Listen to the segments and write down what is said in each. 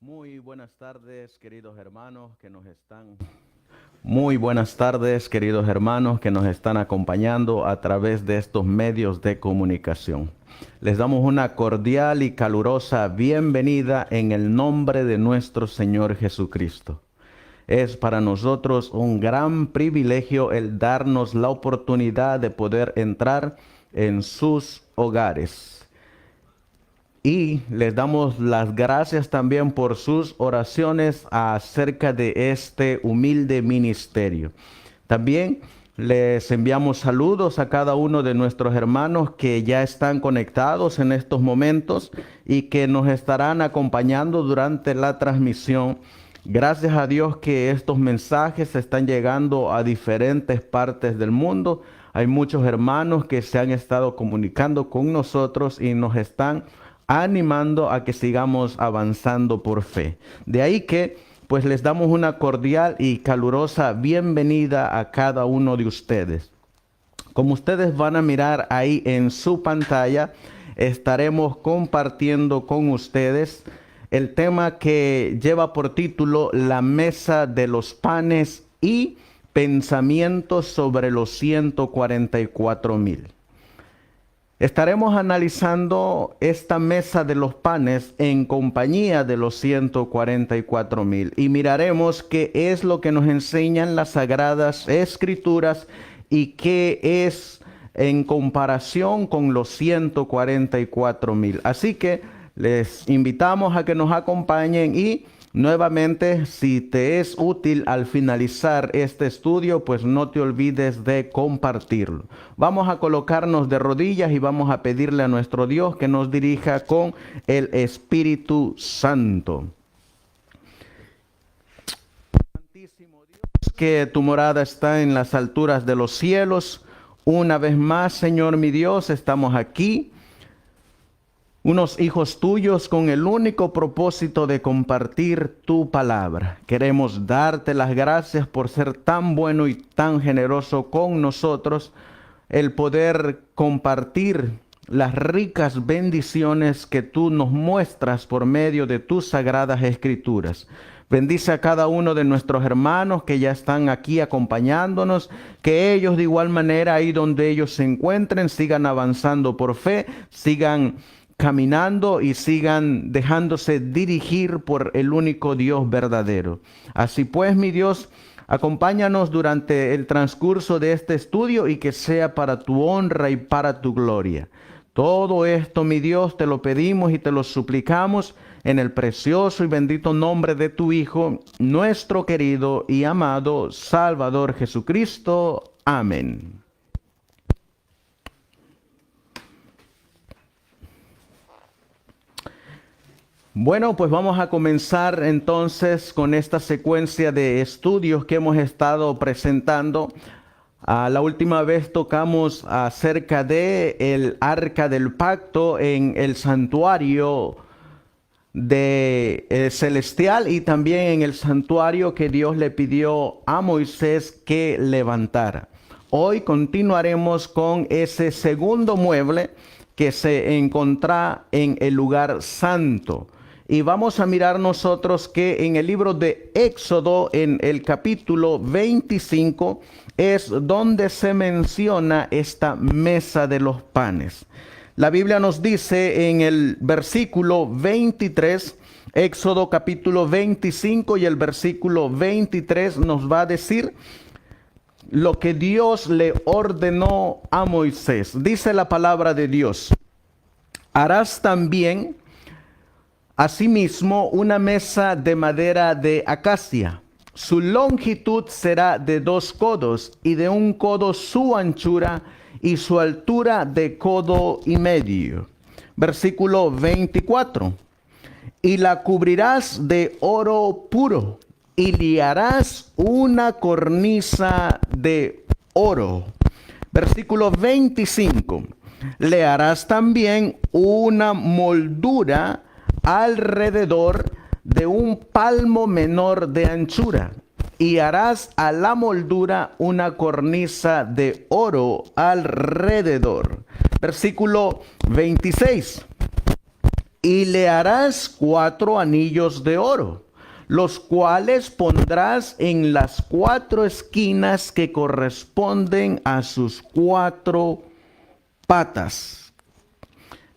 Muy buenas tardes, queridos hermanos que nos están Muy buenas tardes, queridos hermanos que nos están acompañando a través de estos medios de comunicación. Les damos una cordial y calurosa bienvenida en el nombre de nuestro Señor Jesucristo. Es para nosotros un gran privilegio el darnos la oportunidad de poder entrar en sus hogares. Y les damos las gracias también por sus oraciones acerca de este humilde ministerio. También les enviamos saludos a cada uno de nuestros hermanos que ya están conectados en estos momentos y que nos estarán acompañando durante la transmisión. Gracias a Dios que estos mensajes están llegando a diferentes partes del mundo. Hay muchos hermanos que se han estado comunicando con nosotros y nos están animando a que sigamos avanzando por fe. De ahí que pues les damos una cordial y calurosa bienvenida a cada uno de ustedes. Como ustedes van a mirar ahí en su pantalla, estaremos compartiendo con ustedes el tema que lleva por título La mesa de los panes y pensamientos sobre los 144,000. Estaremos analizando esta mesa de los panes en compañía de los 144,000 y miraremos qué es lo que nos enseñan las Sagradas Escrituras y qué es en comparación con los 144,000. Así que les invitamos a que nos acompañen y nuevamente, si te es útil al finalizar este estudio, pues no te olvides de compartirlo. Vamos a colocarnos de rodillas y vamos a pedirle a nuestro Dios que nos dirija con el Espíritu Santo. Santísimo Dios, que tu morada está en las alturas de los cielos. Una vez más, Señor mi Dios, estamos aquí, unos hijos tuyos con el único propósito de compartir tu palabra. Queremos darte las gracias por ser tan bueno y tan generoso con nosotros, el poder compartir las ricas bendiciones que tú nos muestras por medio de tus sagradas escrituras. Bendice a cada uno de nuestros hermanos que ya están aquí acompañándonos, que ellos de igual manera ahí donde ellos se encuentren sigan avanzando por fe, sigan caminando y sigan dejándose dirigir por el único Dios verdadero. Así pues, mi Dios, acompáñanos durante el transcurso de este estudio y que sea para tu honra y para tu gloria. Todo esto, mi Dios, te lo pedimos y te lo suplicamos en el precioso y bendito nombre de tu Hijo, nuestro querido y amado Salvador Jesucristo. Amén. Bueno, pues vamos a comenzar entonces con esta secuencia de estudios que hemos estado presentando. La última vez tocamos acerca de el Arca del Pacto en el santuario celestial y también en el santuario que Dios le pidió a Moisés que levantara. Hoy continuaremos con ese segundo mueble que se encuentra en el lugar santo. Y vamos a mirar nosotros que en el libro de Éxodo, en el capítulo 25, es donde se menciona esta mesa de los panes. La Biblia nos dice en el versículo 23, Éxodo capítulo 25 y el versículo 23 nos va a decir lo que Dios le ordenó a Moisés. Dice la palabra de Dios: harás también asimismo una mesa de madera de acacia. Su longitud será de 2 codos y de 1 codo su anchura y su altura de 1,5 codos. Versículo 24. Y la cubrirás de oro puro y le harás una cornisa de oro. Versículo 25. Le harás también una moldura alrededor de 1 palmo menor de anchura, y harás a la moldura una cornisa de oro alrededor. Versículo 26. y le harás 4 anillos de oro, los cuales pondrás en las 4 esquinas que corresponden a sus 4 patas.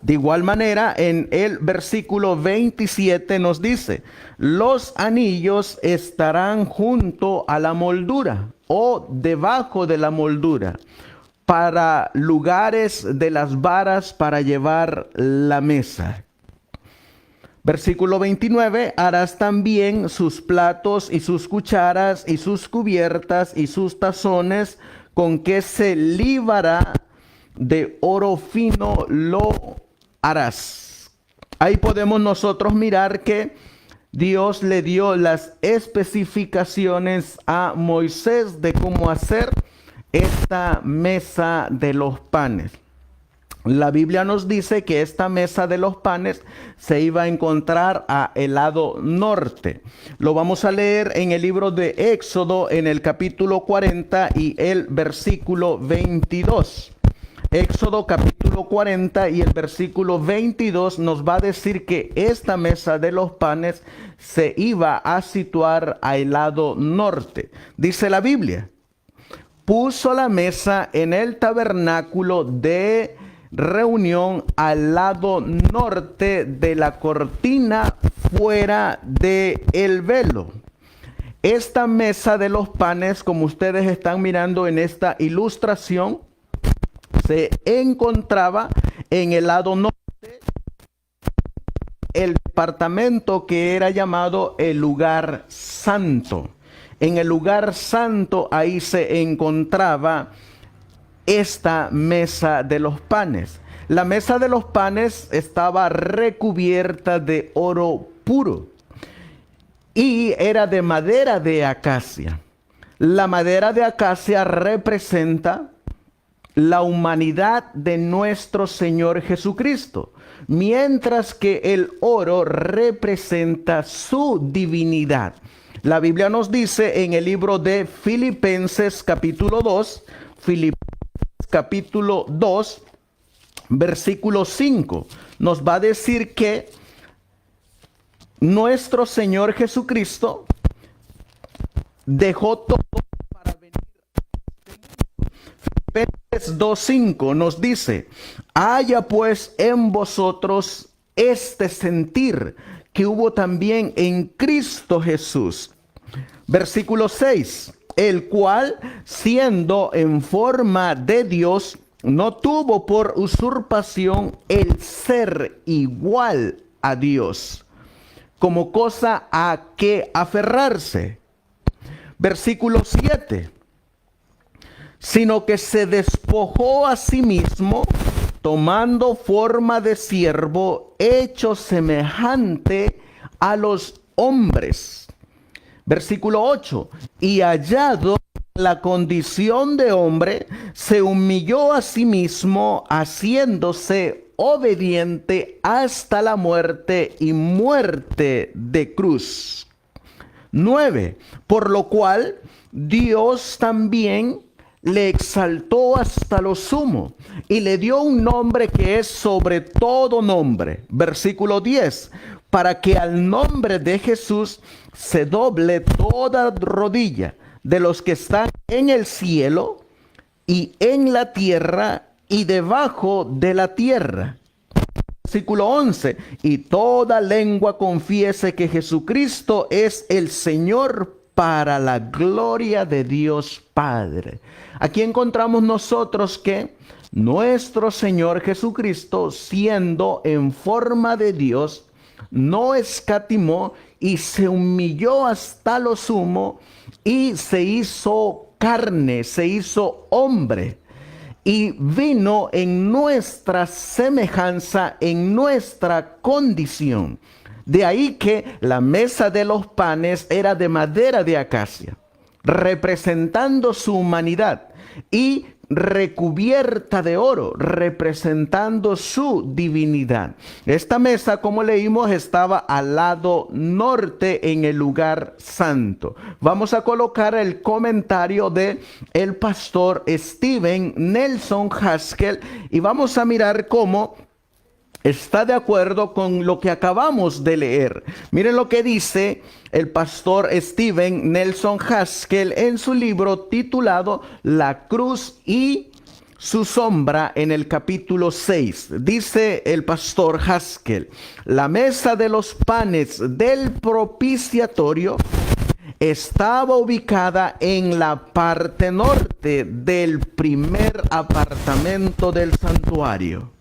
De igual manera, en el versículo 27 nos dice, los anillos estarán junto a la moldura o debajo de la moldura, para lugares de las varas para llevar la mesa. Versículo 29, harás también sus platos y sus cucharas y sus cubiertas y sus tazones, con que se libará de oro fino lo harás. Ahí podemos nosotros mirar que Dios le dio las especificaciones a Moisés de cómo hacer esta mesa de los panes. La Biblia nos dice que esta mesa de los panes se iba a encontrar a el lado norte. Lo vamos a leer en el libro de Éxodo en el capítulo 40 y el versículo 22. Éxodo capítulo 40 y el versículo 22 nos va a decir que esta mesa de los panes se iba a situar al lado norte. Dice la Biblia, puso la mesa en el tabernáculo de reunión al lado norte de la cortina fuera del velo. Esta mesa de los panes, como ustedes están mirando en esta ilustración, se encontraba en el lado norte, el departamento que era llamado el lugar santo. En el lugar santo ahí se encontraba esta mesa de los panes. La mesa de los panes estaba recubierta de oro puro y era de madera de acacia. La madera de acacia representa la humanidad de nuestro Señor Jesucristo, mientras que el oro representa su divinidad. La Biblia nos dice en el libro de Filipenses capítulo 2, capítulo 2, versículo 5, nos va a decir que nuestro Señor Jesucristo dejó todo para venir. Filipenses 2:5 nos dice, haya pues en vosotros este sentir que hubo también en Cristo Jesús. Versículo 6, el cual, siendo en forma de Dios, no tuvo por usurpación el ser igual a Dios, como cosa a que aferrarse. Versículo 7, sino que se despojó a sí mismo, tomando forma de siervo, hecho semejante a los hombres. Versículo 8, y hallado la condición de hombre, se humilló a sí mismo, haciéndose obediente hasta la muerte y muerte de cruz. 9, por lo cual Dios también le exaltó hasta lo sumo y le dio un nombre que es sobre todo nombre. Versículo 10, para que al nombre de Jesús se doble toda rodilla de los que están en el cielo y en la tierra y debajo de la tierra. Versículo 11, y toda lengua confiese que Jesucristo es el Señor, para la gloria de Dios Padre. Aquí encontramos nosotros que nuestro Señor Jesucristo, siendo en forma de Dios, no escatimó y se humilló hasta lo sumo y se hizo carne, se hizo hombre y vino en nuestra semejanza, en nuestra condición. De ahí que la mesa de los panes era de madera de acacia, representando su humanidad, y recubierta de oro, representando su divinidad. Esta mesa, como leímos, estaba al lado norte en el lugar santo. Vamos a colocar el comentario de el pastor Steven Nelson Haskell y vamos a mirar cómo está de acuerdo con lo que acabamos de leer. Miren lo que dice el pastor Steven Nelson Haskell en su libro titulado La cruz y su sombra, en el capítulo 6. Dice el pastor Haskell: la mesa de los panes del propiciatorio estaba ubicada en la parte norte del primer apartamento del santuario.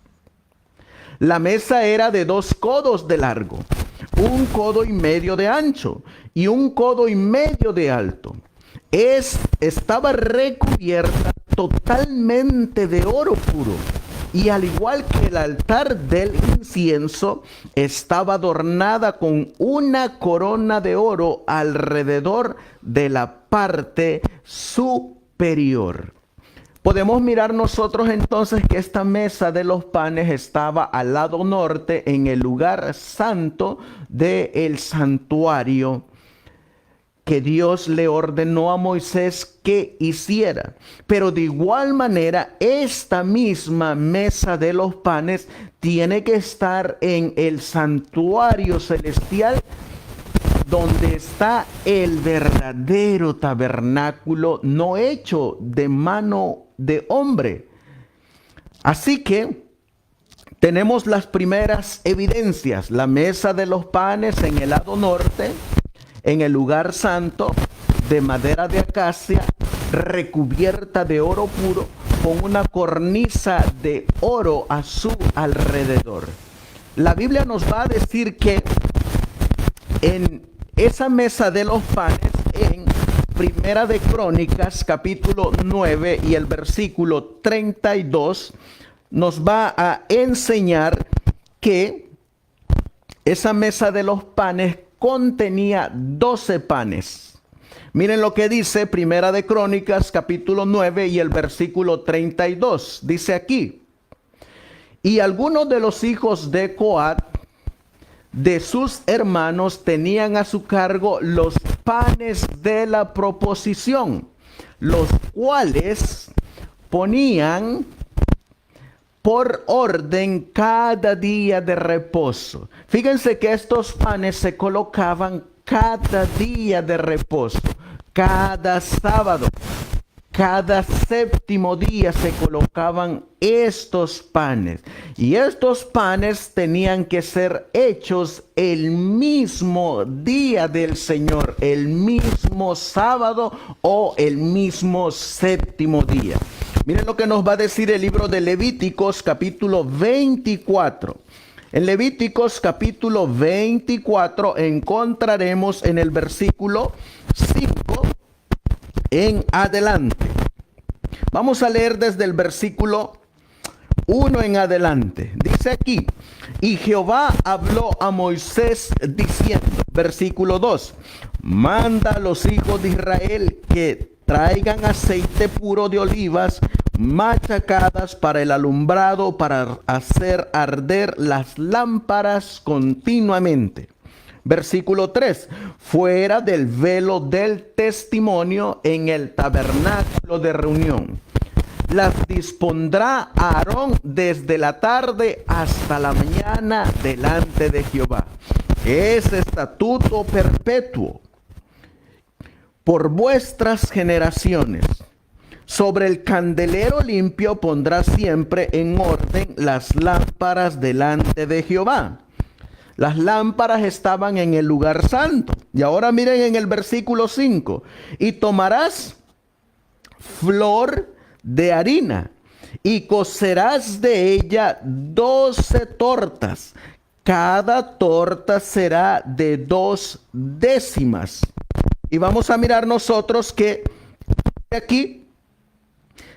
La mesa era de 2 codos de largo, 1 codo y medio de ancho y 1 codo y medio de alto. Estaba recubierta totalmente de oro puro, y al igual que el altar del incienso, estaba adornada con una corona de oro alrededor de la parte superior. Podemos mirar nosotros entonces que esta mesa de los panes estaba al lado norte, en el lugar santo del santuario, que Dios le ordenó a Moisés que hiciera. Pero de igual manera, esta misma mesa de los panes tiene que estar en el santuario celestial, donde está el verdadero tabernáculo, no hecho de mano de hombre. Así que tenemos las primeras evidencias: la mesa de los panes en el lado norte, en el lugar santo, de madera de acacia, recubierta de oro puro, con una cornisa de oro a su alrededor. La Biblia nos va a decir que en esa mesa de los panes, en Primera de Crónicas, capítulo 9 y el versículo 32, nos va a enseñar que esa mesa de los panes contenía 12 panes. Miren lo que dice Primera de Crónicas, capítulo 9 y el versículo 32. Dice aquí: y algunos de los hijos de Coat, de sus hermanos, tenían a su cargo los panes de la proposición, los cuales ponían por orden cada día de reposo. Fíjense que estos panes se colocaban cada día de reposo, cada sábado, cada séptimo día se colocaban estos panes. Y estos panes tenían que ser hechos el mismo día del Señor, el mismo sábado o el mismo séptimo día. Miren lo que nos va a decir el libro de Levíticos, capítulo 24. En Levíticos, capítulo 24, encontraremos en el versículo 5 en adelante. Vamos a leer desde el versículo 1 en adelante. Dice aquí: y Jehová habló a Moisés diciendo, versículo 2, manda a los hijos de Israel que traigan aceite puro de olivas machacadas para el alumbrado, para hacer arder las lámparas continuamente. Versículo 3, fuera del velo del testimonio en el tabernáculo de reunión. Las dispondrá Aarón desde la tarde hasta la mañana delante de Jehová. Es estatuto perpetuo por vuestras generaciones. Sobre el candelero limpio pondrá siempre en orden las lámparas delante de Jehová. Las lámparas estaban en el lugar santo. Y ahora miren en el versículo 5. Y tomarás flor de harina y cocerás de ella 12 tortas. Cada torta será de 2 décimas. Y vamos a mirar nosotros que aquí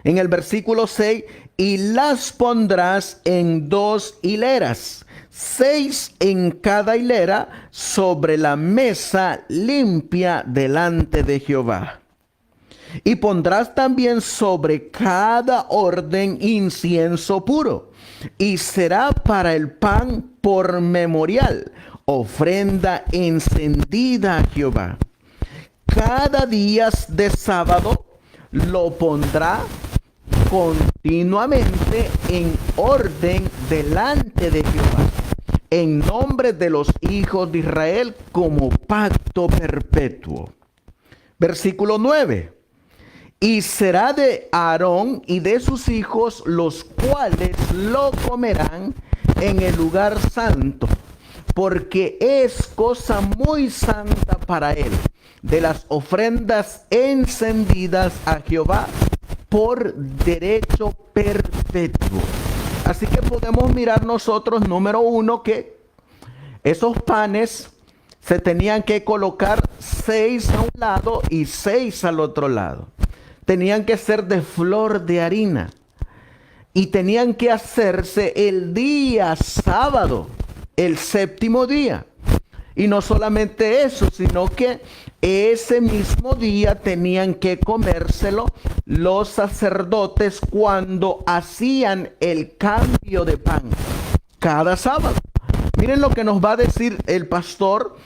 en el versículo 6, y las pondrás en 2 hileras, 6 en cada hilera, sobre la mesa limpia delante de Jehová. Y pondrás también sobre cada orden incienso puro, y será para el pan por memorial, ofrenda encendida a Jehová. Cada día de sábado lo pondrá continuamente en orden delante de Jehová, en nombre de los hijos de Israel, como pacto perpetuo. Versículo 9. Y será de Aarón y de sus hijos, los cuales lo comerán en el lugar santo, porque es cosa muy santa para él, de las ofrendas encendidas a Jehová por derecho perpetuo. Así que podemos mirar nosotros, número uno, que esos panes se tenían que colocar 6 a un lado y 6 al otro lado. Tenían que ser de flor de harina y tenían que hacerse el día sábado, el séptimo día. Y no solamente eso, sino que ese mismo día tenían que comérselo los sacerdotes cuando hacían el cambio de pan cada sábado. Miren lo que nos va a decir el pastor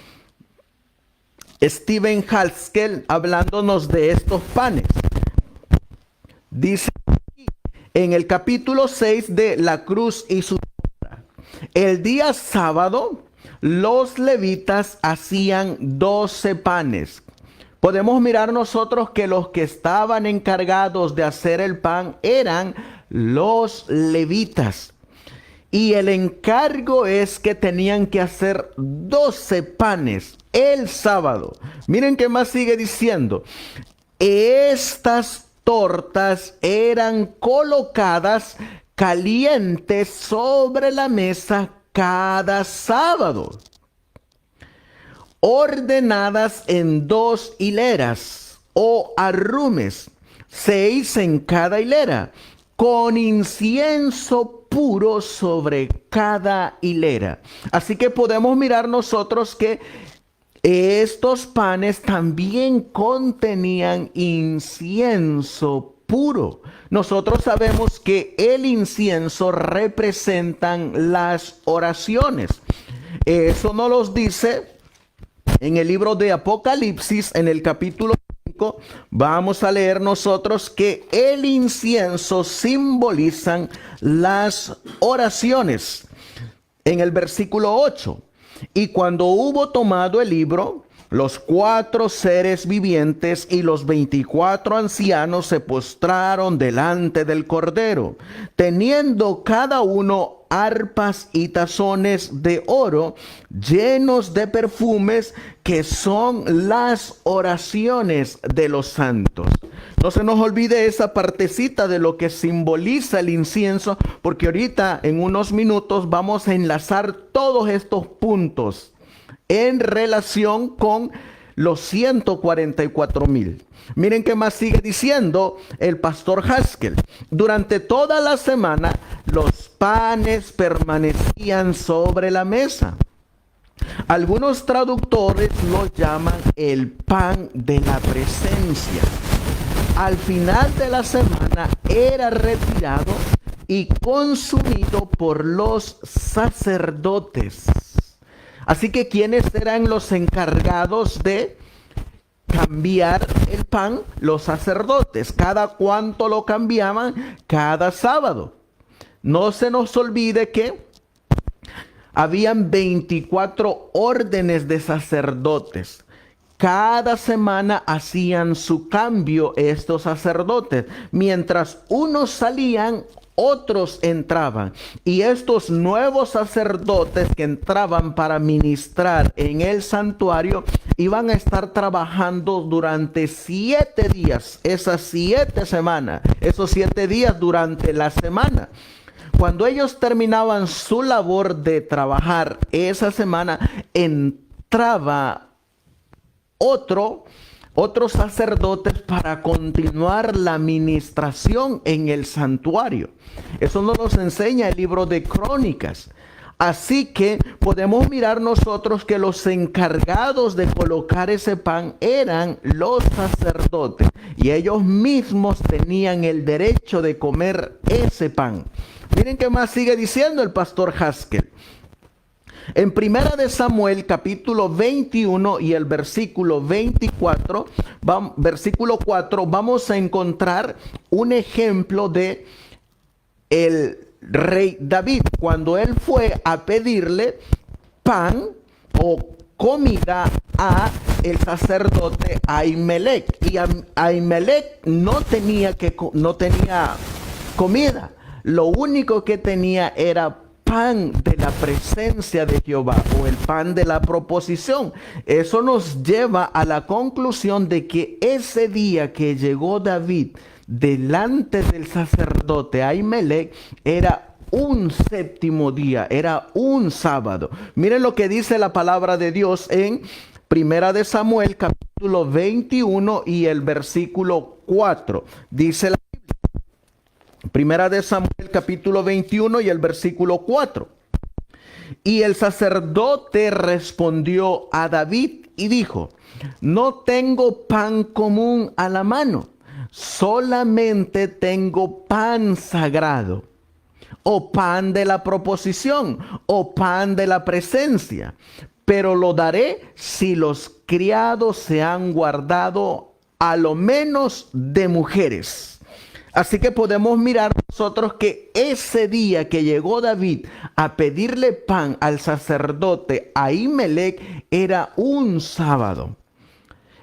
Steven Haskell hablándonos de estos panes. Dice en el capítulo 6 de La Cruz y su sombra: el día sábado los levitas hacían 12 panes. Podemos mirar nosotros que los que estaban encargados de hacer el pan eran los levitas. Y el encargo es que tenían que hacer 12 panes el sábado. Miren qué más sigue diciendo. Estas tortas eran colocadas calientes sobre la mesa cada sábado, ordenadas en 2 hileras o arrumes, 6 en cada hilera, con incienso puro sobre cada hilera. Así que podemos mirar nosotros que estos panes también contenían incienso puro. Nosotros sabemos que el incienso representan las oraciones. Eso nos los dice en el libro de Apocalipsis, en el capítulo 5. Vamos a leer nosotros que el incienso simbolizan las oraciones. En el versículo 8. Y cuando hubo tomado el libro, los 4 seres vivientes y los 24 ancianos se postraron delante del Cordero, teniendo cada uno arpas y tazones de oro llenos de perfumes, que son las oraciones de los santos. No se nos olvide esa partecita de lo que simboliza el incienso, porque ahorita en unos minutos vamos a enlazar todos estos puntos en relación con los 144,000. Miren qué más sigue diciendo el pastor Haskell. Durante toda la semana los panes permanecían sobre la mesa. Algunos traductores lo llaman el pan de la presencia. Al final de la semana era retirado y consumido por los sacerdotes. Así que ¿quiénes eran los encargados de cambiar el pan? Los sacerdotes. ¿Cada cuánto lo cambiaban? Cada sábado. No se nos olvide que habían 24 órdenes de sacerdotes. Cada semana hacían su cambio estos sacerdotes. Mientras unos salían, otros entraban. Y estos nuevos sacerdotes que entraban para ministrar en el santuario iban a estar trabajando durante 7 días. Esas 7 semanas. Esos 7 días durante la semana. Cuando ellos terminaban su labor de trabajar esa semana, entraba otros sacerdotes para continuar la administración en el santuario. Eso nos lo enseña el libro de Crónicas. Así que podemos mirar nosotros que los encargados de colocar ese pan eran los sacerdotes, y ellos mismos tenían el derecho de comer ese pan. Miren qué más sigue diciendo el pastor Haskell. En Primera de Samuel, capítulo 21 y el versículo 24, versículo 4, vamos a encontrar un ejemplo de el rey David, cuando él fue a pedirle pan o comida a el sacerdote Ahimelech, y Ahimelech no tenía comida, lo único que tenía era pan de la presencia de Jehová, o el pan de la proposición. Eso nos lleva a la conclusión de que ese día que llegó David delante del sacerdote Ahimelech era un séptimo día, era un sábado. Miren lo que dice la palabra de Dios en Primera de Samuel, capítulo 21 y el versículo 4. Dice la Biblia. Primera de Samuel, capítulo 21 y el versículo 4. Y el sacerdote respondió a David y dijo: no tengo pan común a la mano, solamente tengo pan sagrado, o pan de la proposición, o pan de la presencia, pero lo daré si los criados se han guardado a lo menos de mujeres. Así que podemos mirar nosotros que ese día que llegó David a pedirle pan al sacerdote Ahimelech era un sábado.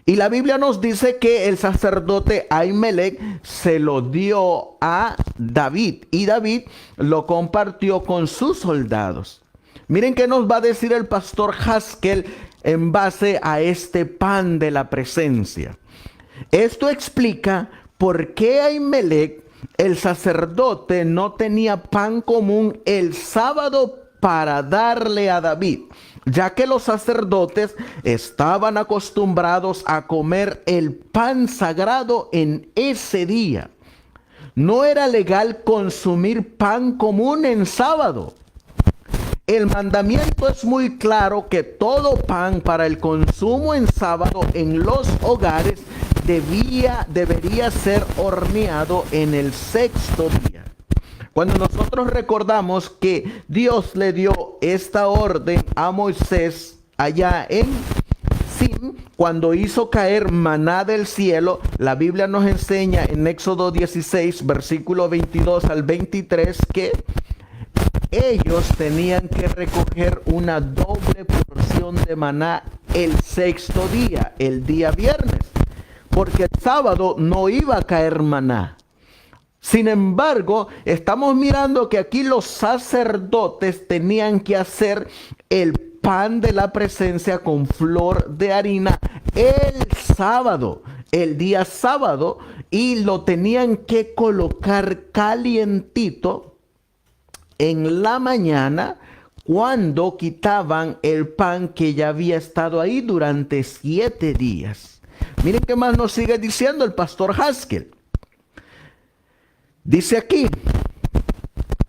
Y la Biblia nos dice que el sacerdote Ahimelech se lo dio a David y David lo compartió con sus soldados. Miren qué nos va a decir el pastor Haskell en base a este pan de la presencia. Esto explica por qué Ahimelech, el sacerdote, no tenía pan común el sábado para darle a David, ya que los sacerdotes estaban acostumbrados a comer el pan sagrado en ese día. No era legal consumir pan común en sábado. El mandamiento es muy claro que todo pan para el consumo en sábado en los hogares debería ser horneado en el sexto día. Cuando nosotros recordamos que Dios le dio esta orden a Moisés allá en Sin, cuando hizo caer maná del cielo, la Biblia nos enseña en Éxodo 16, versículo 22 al 23, que ellos tenían que recoger una doble porción de maná el sexto día, el día viernes, porque el sábado no iba a caer maná. Sin embargo, estamos mirando que aquí los sacerdotes tenían que hacer el pan de la presencia con flor de harina el sábado, el día sábado, y lo tenían que colocar calientito en la mañana cuando quitaban el pan que ya había estado ahí durante 7 días. Miren qué más nos sigue diciendo el pastor Haskell. Dice aquí: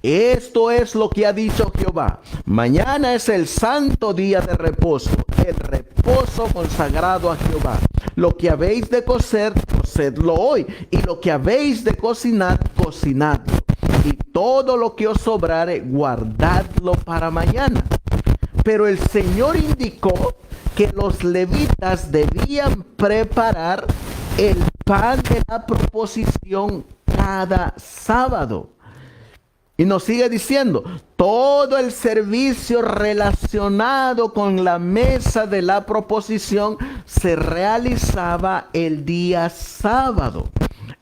esto es lo que ha dicho Jehová. Mañana es el santo día de reposo, el reposo consagrado a Jehová. Lo que habéis de cocer, cocedlo hoy. Y lo que habéis de cocinar, cocinadlo. Y todo lo que os sobrare, guardadlo para mañana. Pero el Señor indicó que los levitas debían preparar el pan de la proposición cada sábado. Y nos sigue diciendo: todo el servicio relacionado con la mesa de la proposición se realizaba el día sábado.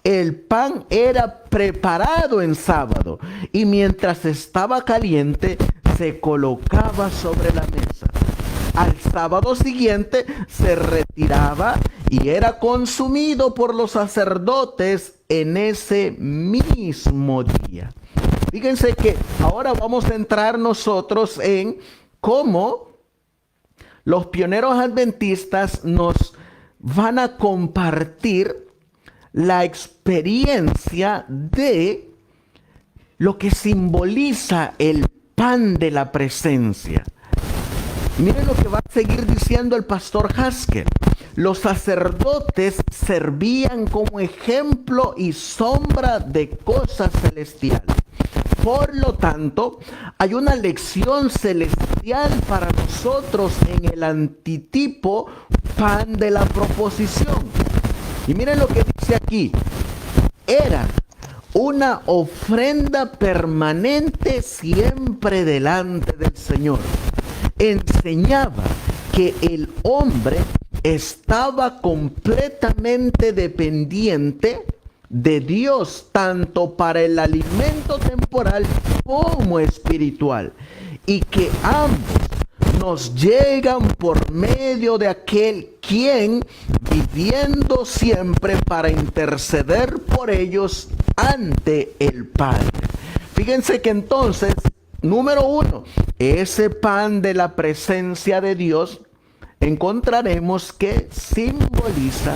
El pan era preparado en sábado y mientras estaba caliente se colocaba sobre la mesa. Al sábado siguiente se retiraba y era consumido por los sacerdotes en ese mismo día. Fíjense que ahora vamos a entrar nosotros en cómo los pioneros adventistas nos van a compartir la experiencia de lo que simboliza el pan de la presencia. Miren lo que va a seguir diciendo el pastor Haskell. Los sacerdotes servían como ejemplo y sombra de cosas celestiales. Por lo tanto, hay una lección celestial para nosotros en el antitipo pan de la proposición. Y miren lo que dice aquí. Era una ofrenda permanente siempre delante del Señor. Enseñaba que el hombre estaba completamente dependiente de Dios, tanto para el alimento temporal como espiritual, y que ambos nos llegan por medio de aquel quien, viviendo siempre para interceder por ellos ante el Padre. Fíjense que entonces, número uno, ese pan de la presencia de Dios, encontraremos que simboliza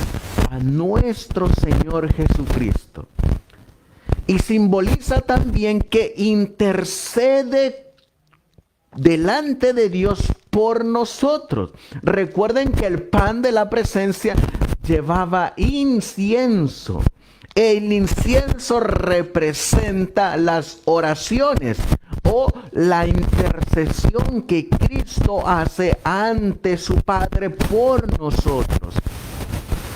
a nuestro Señor Jesucristo. Y simboliza también que intercede delante de Dios por nosotros. Recuerden que el pan de la presencia llevaba incienso. El incienso representa las oraciones o la intercesión que Cristo hace ante su Padre por nosotros.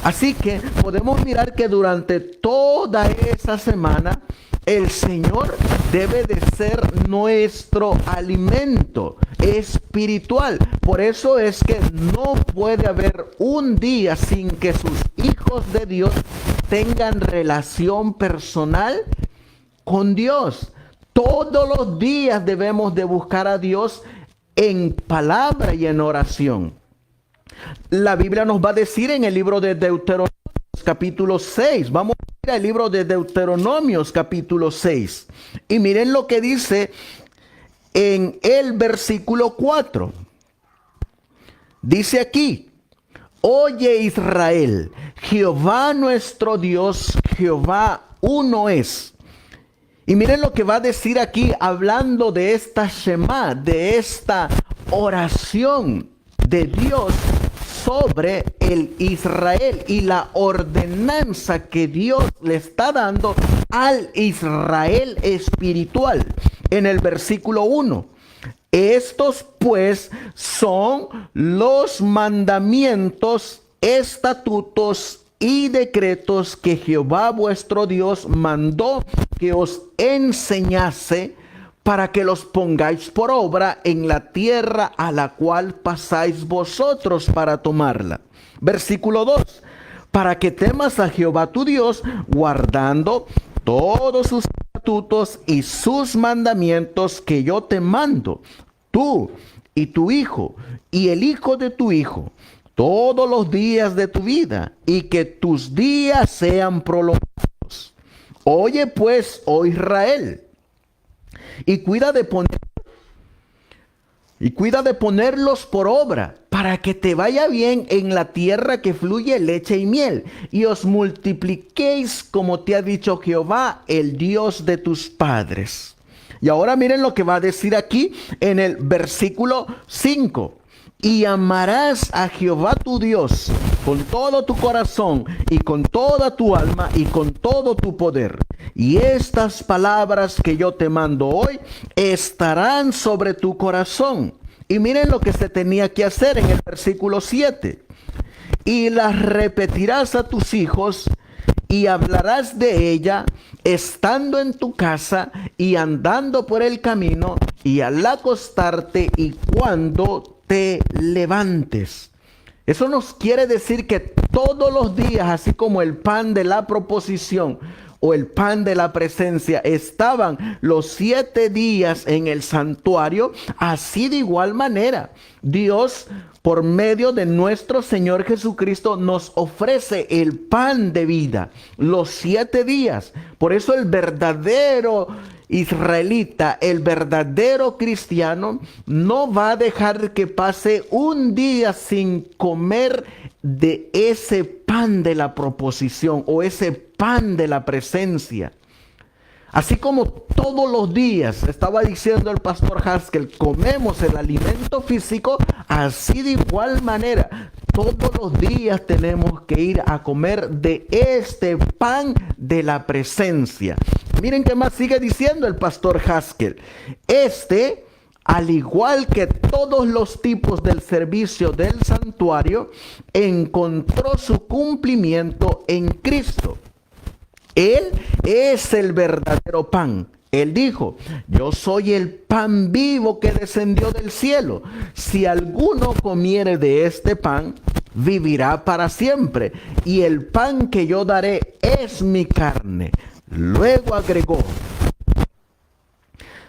Así que podemos mirar que durante toda esa semana el Señor debe de ser nuestro alimento espiritual. Por eso es que no puede haber un día sin que sus hijos de Dios tengan relación personal con Dios. Todos los días debemos de buscar a Dios en palabra y en oración. La Biblia nos va a decir en el libro de Deuteronomios capítulo 6. Vamos a ir al libro de Deuteronomios capítulo 6. Y miren lo que dice en el versículo 4. Dice aquí: Oye Israel, Jehová nuestro Dios, Jehová uno es. Y miren lo que va a decir aquí, hablando de esta Shema, de esta oración de Dios sobre el Israel y la ordenanza que Dios le está dando al Israel espiritual. En el versículo 1. Estos pues son los mandamientos, estatutos y decretos que Jehová vuestro Dios mandó que os enseñase, para que los pongáis por obra en la tierra a la cual pasáis vosotros para tomarla. Versículo 2. Para que temas a Jehová tu Dios, guardando todos sus estatutos y sus mandamientos que yo te mando, tú y tu hijo y el hijo de tu hijo, todos los días de tu vida, y que tus días sean prolongados. Oye pues, oh Israel, y cuida de ponerlos por obra, para que te vaya bien en la tierra que fluye leche y miel, y os multipliquéis como te ha dicho Jehová, el Dios de tus padres. Y ahora miren lo que va a decir aquí en el versículo 5. Y amarás a Jehová tu Dios con todo tu corazón y con toda tu alma y con todo tu poder. Y estas palabras que yo te mando hoy estarán sobre tu corazón. Y miren lo que se tenía que hacer en el versículo 7. Y las repetirás a tus hijos y hablarás de ella estando en tu casa y andando por el camino y al acostarte y cuando te levantes. Eso nos quiere decir que todos los días, así como el pan de la proposición o el pan de la presencia estaban los 7 días en el santuario, así de igual manera Dios, por medio de nuestro Señor Jesucristo, nos ofrece el pan de vida los 7 días. Por eso el verdadero israelita, el verdadero cristiano, no va a dejar que pase un día sin comer de ese pan de la proposición o ese pan de la presencia. Así como todos los días, estaba diciendo el pastor Haskell, comemos el alimento físico, así de igual manera, todos los días tenemos que ir a comer de este pan de la presencia. Miren qué más sigue diciendo el pastor Haskell. Al igual que todos los tipos del servicio del santuario, encontró su cumplimiento en Cristo. Él es el verdadero pan. Él dijo: yo soy el pan vivo que descendió del cielo. Si alguno comiere de este pan, vivirá para siempre. Y el pan que yo daré es mi carne. Luego agregó: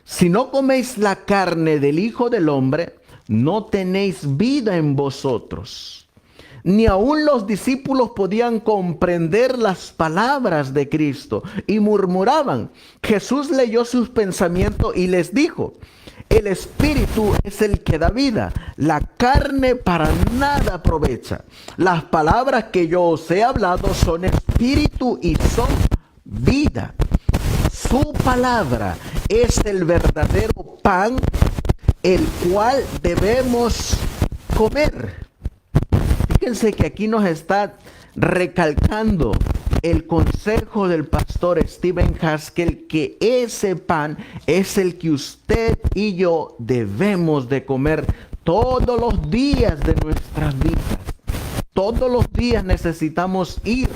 si no coméis la carne del Hijo del Hombre, no tenéis vida en vosotros. Ni aun los discípulos podían comprender las palabras de Cristo y murmuraban. Jesús leyó sus pensamientos y les dijo: el espíritu es el que da vida, la carne para nada aprovecha. Las palabras que yo os he hablado son espíritu y son vida. Su palabra es el verdadero pan, el cual debemos comer. Fíjense que aquí nos está recalcando el consejo del pastor Stephen Haskell, que ese pan es el que usted y yo debemos de comer todos los días de nuestras vidas. Todos los días necesitamos ir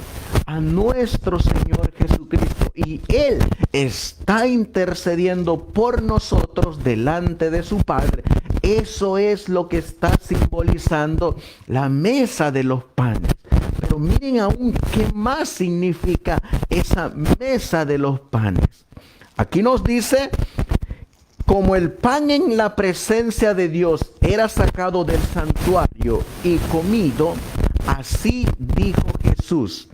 a nuestro Señor Jesucristo y Él está intercediendo por nosotros delante de su Padre. Eso es lo que está simbolizando la mesa de los panes. Pero miren aún qué más significa esa mesa de los panes. Aquí nos dice: como el pan en la presencia de Dios era sacado del santuario y comido, así dijo Jesús: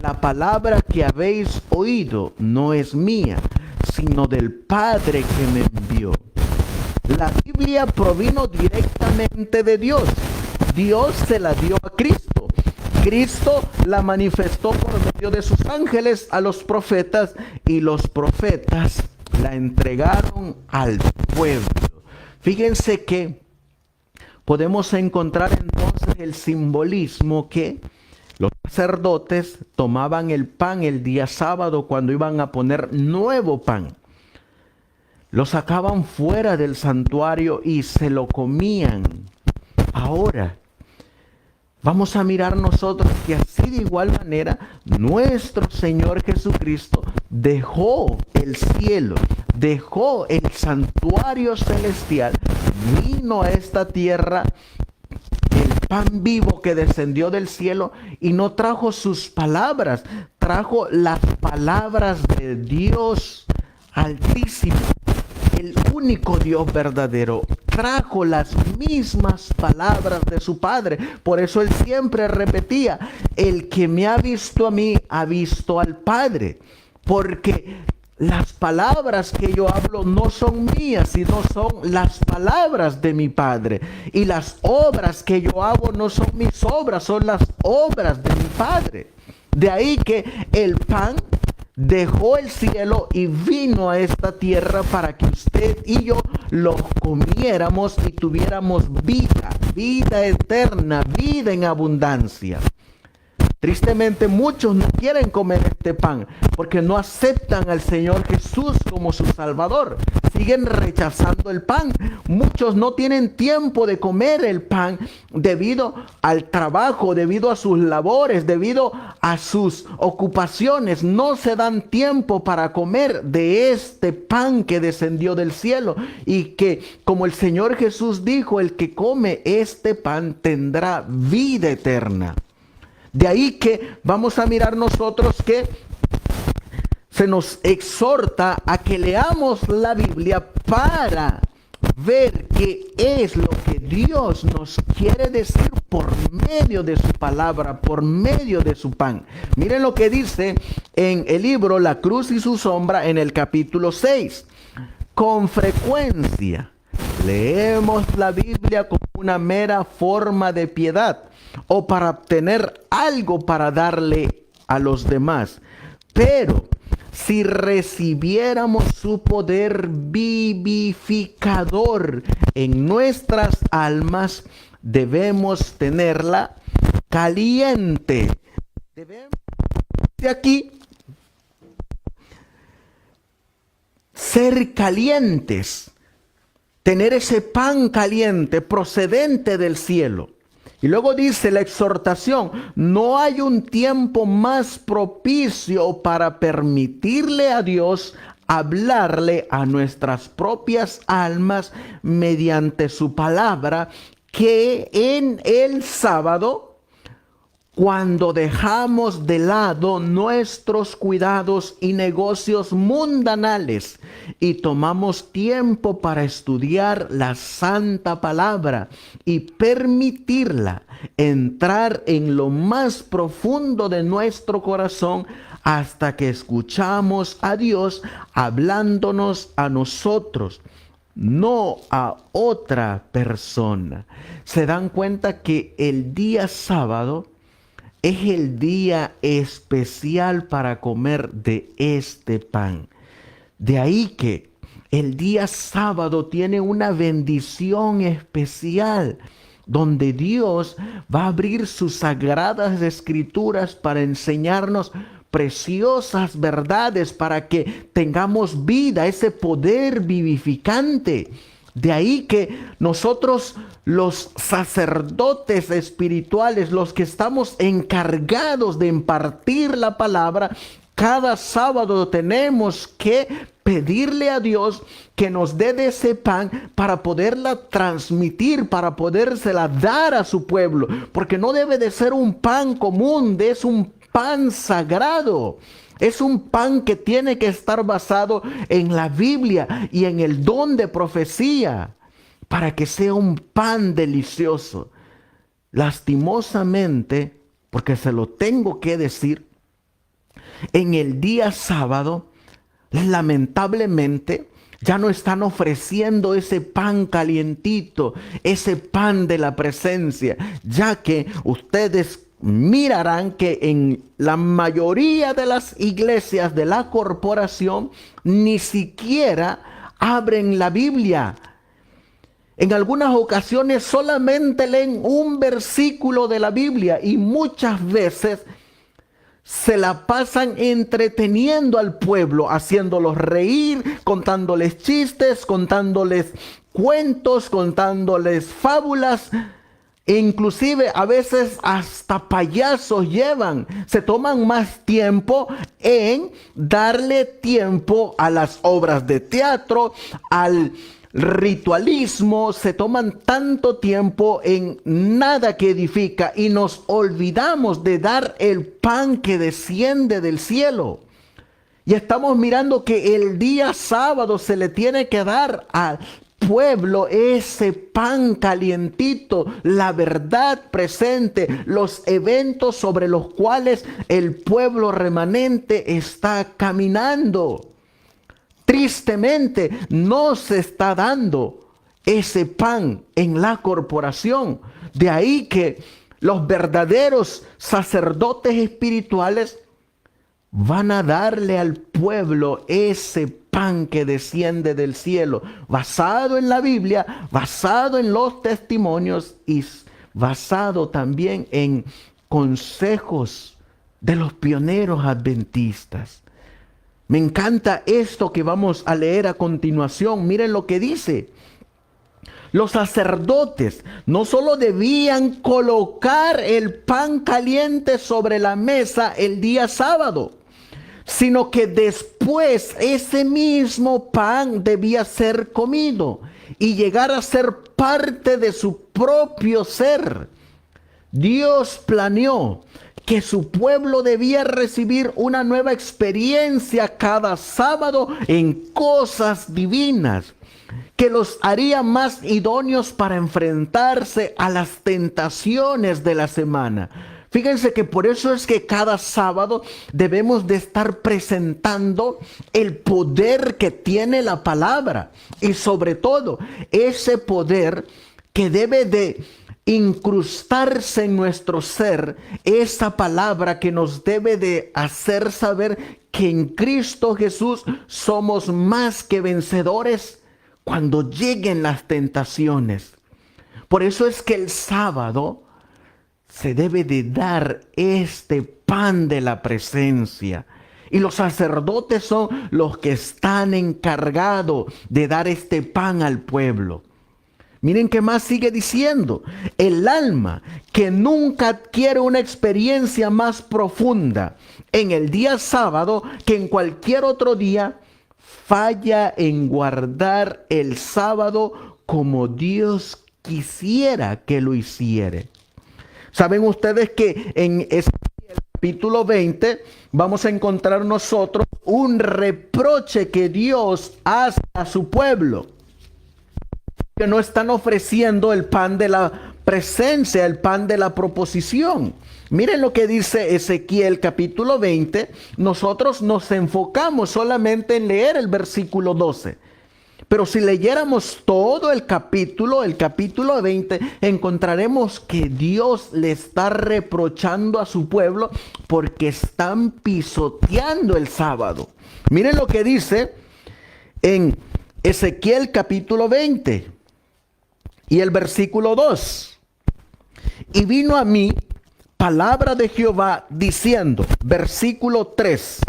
la palabra que habéis oído no es mía, sino del Padre que me envió. La Biblia provino directamente de Dios. Dios se la dio a Cristo. Cristo la manifestó por medio de sus ángeles a los profetas, y los profetas la entregaron al pueblo. Fíjense que podemos encontrar entonces el simbolismo que los sacerdotes tomaban el pan el día sábado cuando iban a poner nuevo pan. Lo sacaban fuera del santuario y se lo comían. Ahora, vamos a mirar nosotros que así de igual manera nuestro Señor Jesucristo dejó el cielo, dejó el santuario celestial, vino a esta tierra, el pan vivo que descendió del cielo, y no trajo sus palabras, trajo las palabras de Dios Altísimo, el único Dios verdadero. Trajo las mismas palabras de su Padre. Por eso él siempre repetía: el que me ha visto a mí, ha visto al Padre. Porque las palabras que yo hablo no son mías, sino son las palabras de mi Padre. Y las obras que yo hago no son mis obras, son las obras de mi Padre. De ahí que el pan dejó el cielo y vino a esta tierra para que usted y yo lo comiéramos y tuviéramos vida, vida eterna, vida en abundancia. Tristemente muchos no quieren comer este pan porque no aceptan al Señor Jesús como su Salvador. Siguen rechazando el pan. Muchos no tienen tiempo de comer el pan debido al trabajo, debido a sus labores, debido a sus ocupaciones. No se dan tiempo para comer de este pan que descendió del cielo, y que, como el Señor Jesús dijo, el que come este pan tendrá vida eterna. De ahí que vamos a mirar nosotros que se nos exhorta a que leamos la Biblia para ver qué es lo que Dios nos quiere decir por medio de su palabra, por medio de su pan. Miren lo que dice en el libro La Cruz y su Sombra, en el capítulo 6. Con frecuencia leemos la Biblia como una mera forma de piedad, o para obtener algo para darle a los demás. Pero si recibiéramos su poder vivificador en nuestras almas, debemos tenerla caliente. Debemos de aquí ser calientes, tener ese pan caliente procedente del cielo. Y luego dice la exhortación: no hay un tiempo más propicio para permitirle a Dios hablarle a nuestras propias almas mediante su palabra que en el sábado, cuando dejamos de lado nuestros cuidados y negocios mundanales y tomamos tiempo para estudiar la santa palabra y permitirla entrar en lo más profundo de nuestro corazón hasta que escuchamos a Dios hablándonos a nosotros, no a otra persona. Se dan cuenta que el día sábado es el día especial para comer de este pan. De ahí que el día sábado tiene una bendición especial, donde Dios va a abrir sus sagradas escrituras para enseñarnos preciosas verdades, para que tengamos vida, ese poder vivificante. De ahí que nosotros, los sacerdotes espirituales, los que estamos encargados de impartir la palabra, cada sábado tenemos que pedirle a Dios que nos dé de ese pan para poderla transmitir, para podérsela dar a su pueblo, porque no debe de ser un pan común, es un pan sagrado. Es un pan que tiene que estar basado en la Biblia y en el don de profecía para que sea un pan delicioso. Lastimosamente, porque se lo tengo que decir, en el día sábado, lamentablemente, ya no están ofreciendo ese pan calientito, ese pan de la presencia, ya que ustedes mirarán que en la mayoría de las iglesias de la corporación ni siquiera abren la Biblia. En algunas ocasiones solamente leen un versículo de la Biblia y muchas veces se la pasan entreteniendo al pueblo, haciéndolos reír, contándoles chistes, contándoles cuentos, contándoles fábulas. E inclusive a veces hasta payasos llevan. Se toman más tiempo en darle tiempo a las obras de teatro, al ritualismo. Se toman tanto tiempo en nada que edifica y nos olvidamos de dar el pan que desciende del cielo. Y estamos mirando que el día sábado se le tiene que dar al pueblo ese pan calientito, la verdad presente, los eventos sobre los cuales el pueblo remanente está caminando. Tristemente no se está dando ese pan en la corporación. De ahí que los verdaderos sacerdotes espirituales van a darle al pueblo ese pan que desciende del cielo, basado en la Biblia, basado en los testimonios y basado también en consejos de los pioneros adventistas. Me encanta esto que vamos a leer a continuación. Miren lo que dice. Los sacerdotes no solo debían colocar el pan caliente sobre la mesa el día sábado, sino que después ese mismo pan debía ser comido y llegar a ser parte de su propio ser. Dios planeó que su pueblo debía recibir una nueva experiencia cada sábado en cosas divinas, que los haría más idóneos para enfrentarse a las tentaciones de la semana. Fíjense que por eso es que cada sábado debemos de estar presentando el poder que tiene la palabra y sobre todo ese poder que debe de incrustarse en nuestro ser, esa palabra que nos debe de hacer saber que en Cristo Jesús somos más que vencedores cuando lleguen las tentaciones. Por eso es que el sábado se debe de dar este pan de la presencia, Y los sacerdotes son los que están encargados de dar este pan al pueblo. Miren qué más sigue diciendo. El alma que nunca adquiere una experiencia más profunda en el día sábado que en cualquier otro día, falla en guardar el sábado como Dios quisiera que lo hiciere. ¿Saben ustedes que en Ezequiel capítulo 20 vamos a encontrar nosotros un reproche que Dios hace a su pueblo? Que no están ofreciendo el pan de la presencia, el pan de la proposición. Miren lo que dice Ezequiel capítulo 20. Nosotros nos enfocamos solamente en leer el versículo 12. Pero si leyéramos todo el capítulo 20, encontraremos que Dios le está reprochando a su pueblo porque están pisoteando el sábado. Miren lo que dice en Ezequiel capítulo 20 y el versículo 2. Y vino a mí palabra de Jehová diciendo, versículo 3,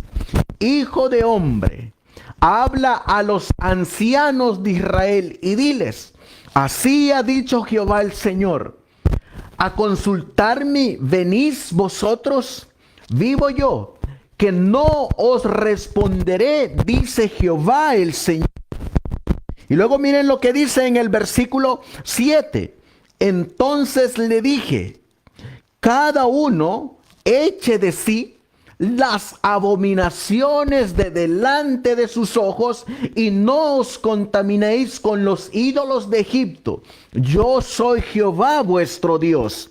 Hijo de hombre, habla a los ancianos de Israel y diles, así ha dicho Jehová el Señor, a consultarme venís vosotros, vivo yo, que no os responderé, dice Jehová el Señor. Y luego miren lo que dice en el versículo 7. Entonces le dije, cada uno eche de sí las abominaciones de delante de sus ojos y no os contaminéis con los ídolos de Egipto. Yo soy Jehová vuestro Dios.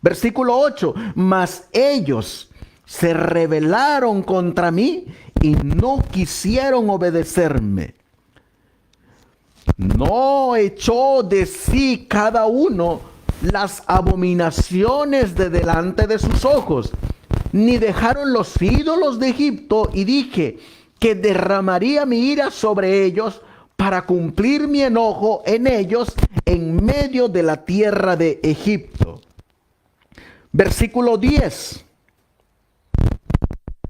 Versículo 8. Mas ellos se rebelaron contra mí y no quisieron obedecerme. No echó de sí cada uno las abominaciones de delante de sus ojos, ni dejaron los ídolos de Egipto, y dije que derramaría mi ira sobre ellos para cumplir mi enojo en ellos en medio de la tierra de Egipto. Versículo 10.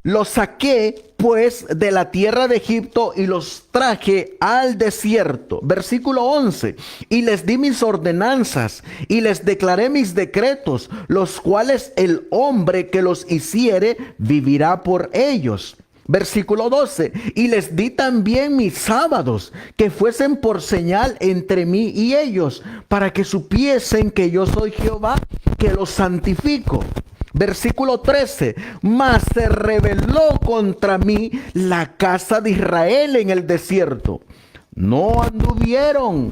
Los saqué pues de la tierra de Egipto y los traje al desierto. Versículo 11. Y les di mis ordenanzas y les declaré mis decretos, los cuales el hombre que los hiciere vivirá por ellos. Versículo 12. Y les di también mis sábados, que fuesen por señal entre mí y ellos, para que supiesen que yo soy Jehová, que los santifico. Versículo 13. Mas se rebeló contra mí la casa de Israel en el desierto. No anduvieron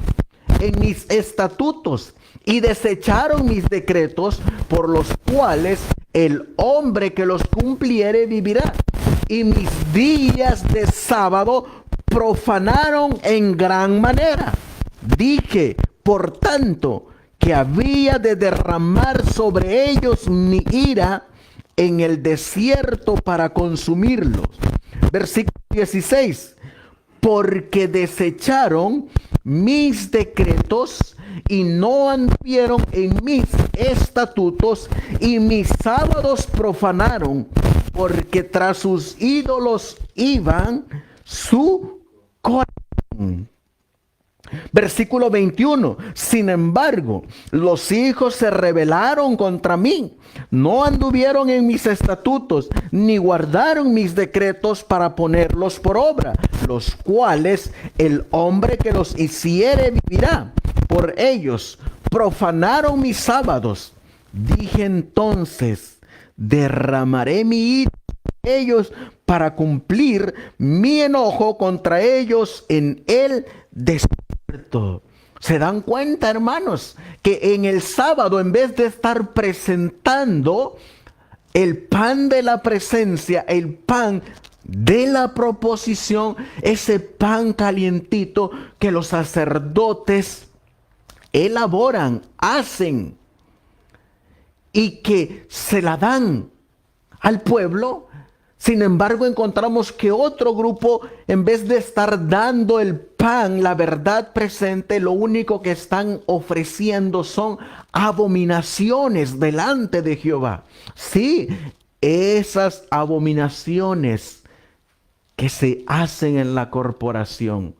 en mis estatutos y desecharon mis decretos, por los cuales el hombre que los cumpliere vivirá. Y mis días de sábado profanaron en gran manera. Dije, por tanto, que había de derramar sobre ellos mi ira en el desierto para consumirlos. Versículo 16. Porque desecharon mis decretos y no anduvieron en mis estatutos, y mis sábados profanaron, porque tras sus ídolos iban su corazón. Versículo 21. Sin embargo, los hijos se rebelaron contra mí, no anduvieron en mis estatutos, ni guardaron mis decretos para ponerlos por obra, los cuales el hombre que los hiciere vivirá. Por ellos profanaron mis sábados. Dije entonces, derramaré mi ira en ellos para cumplir mi enojo contra ellos en el desierto. ¿Se dan cuenta, hermanos, que en el sábado, en vez de estar presentando el pan de la presencia, el pan de la proposición, ese pan calientito que los sacerdotes elaboran, hacen y que se la dan al pueblo? Sin embargo, encontramos que otro grupo, en vez de estar dando el pan, la verdad presente, lo único que están ofreciendo son abominaciones delante de Jehová. Sí, esas abominaciones que se hacen en la corporación.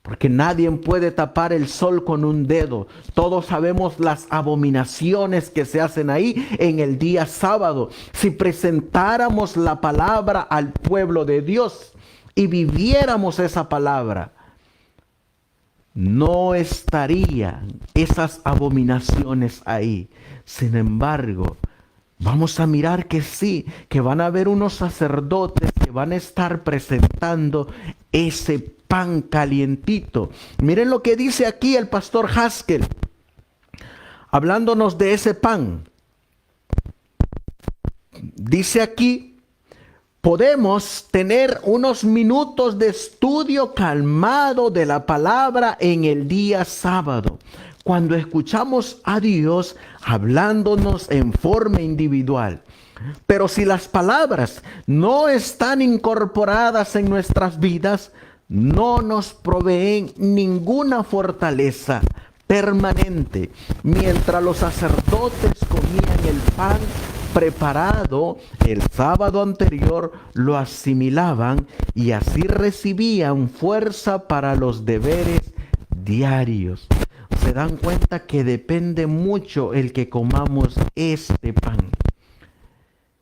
Porque nadie puede tapar el sol con un dedo. Todos sabemos las abominaciones que se hacen ahí en el día sábado. Si presentáramos la palabra al pueblo de Dios y viviéramos esa palabra, no estarían esas abominaciones ahí. Sin embargo, vamos a mirar que sí, que van a haber unos sacerdotes que van a estar presentando ese pan calientito. Miren lo que dice aquí el pastor Haskell, hablándonos de ese pan. Dice aquí: podemos tener unos minutos de estudio calmado de la palabra en el día sábado, cuando escuchamos a Dios hablándonos en forma individual. Pero si las palabras no están incorporadas en nuestras vidas, no nos proveen ninguna fortaleza permanente. Mientras los sacerdotes comían el pan preparado el sábado anterior, lo asimilaban y así recibían fuerza para los deberes diarios. Se dan cuenta que depende mucho el que comamos este pan.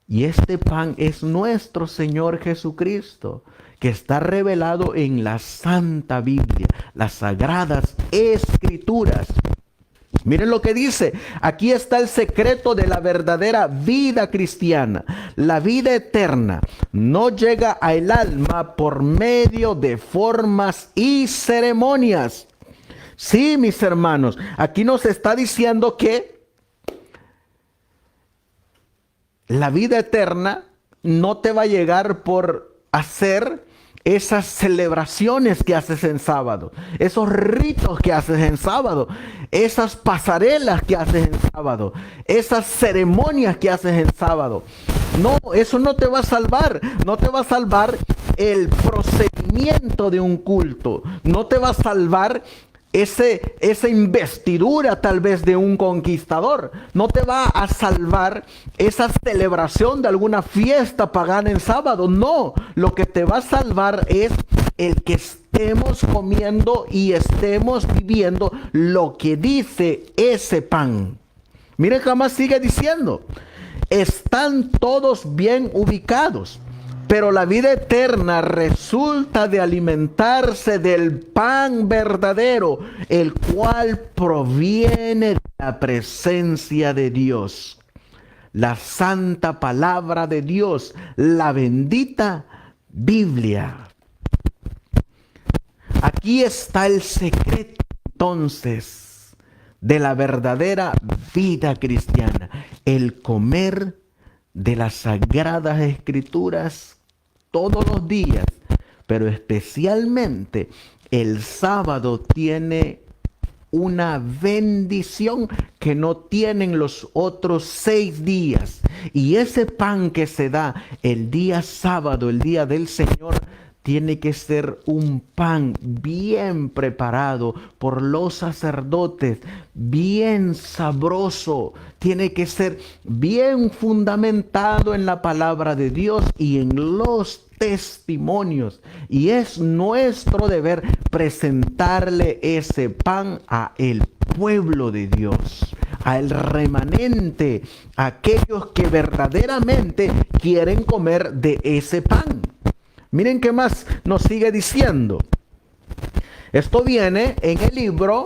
Y este pan es nuestro Señor Jesucristo, que está revelado en la Santa Biblia, las Sagradas Escrituras. Miren lo que dice: aquí está el secreto de la verdadera vida cristiana. La vida eterna no llega al alma por medio de formas y ceremonias. Sí, mis hermanos, aquí nos está diciendo que la vida eterna no te va a llegar por hacer esas celebraciones que haces en sábado, esos ritos que haces en sábado, esas pasarelas que haces en sábado, esas ceremonias que haces en sábado. No, eso no te va a salvar. No te va a salvar el procedimiento de un culto. No te va a salvar esa investidura tal vez de un conquistador. No te va a salvar esa celebración de alguna fiesta pagana en sábado. No, lo que te va a salvar es el que estemos comiendo y estemos viviendo lo que dice ese pan. Miren cómo sigue diciendo: están todos bien ubicados, pero la vida eterna resulta de alimentarse del pan verdadero, el cual proviene de la presencia de Dios. La santa palabra de Dios, la bendita Biblia. Aquí está el secreto, entonces, de la verdadera vida cristiana: el comer de las Sagradas Escrituras todos los días, pero especialmente el sábado tiene una bendición que no tienen los otros 6 días. Y ese pan que se da el día sábado, el día del Señor, tiene que ser un pan bien preparado por los sacerdotes, bien sabroso. Tiene que ser bien fundamentado en la palabra de Dios y en los testimonios. Y es nuestro deber presentarle ese pan a el pueblo de Dios, al remanente, a aquellos que verdaderamente quieren comer de ese pan. Miren qué más nos sigue diciendo. Esto viene en el libro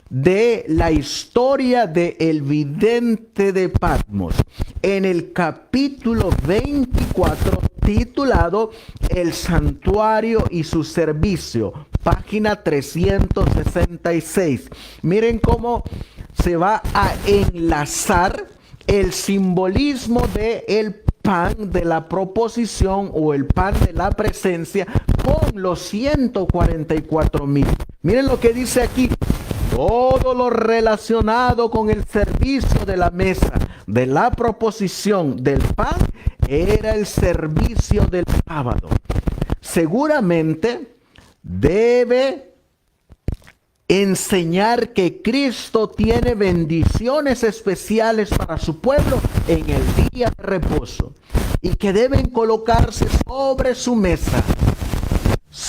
de la historia de el vidente de Patmos, en el capítulo 24, titulado El santuario y su servicio, página 366. Miren cómo se va a enlazar el simbolismo de el pan de la proposición o el pan de la presencia con los 144,000. Miren lo que dice aquí: todo lo relacionado con el servicio de la mesa, de la proposición del pan, era el servicio del sábado. Seguramente debe enseñar que Cristo tiene bendiciones especiales para su pueblo en el día de reposo y que deben colocarse sobre su mesa.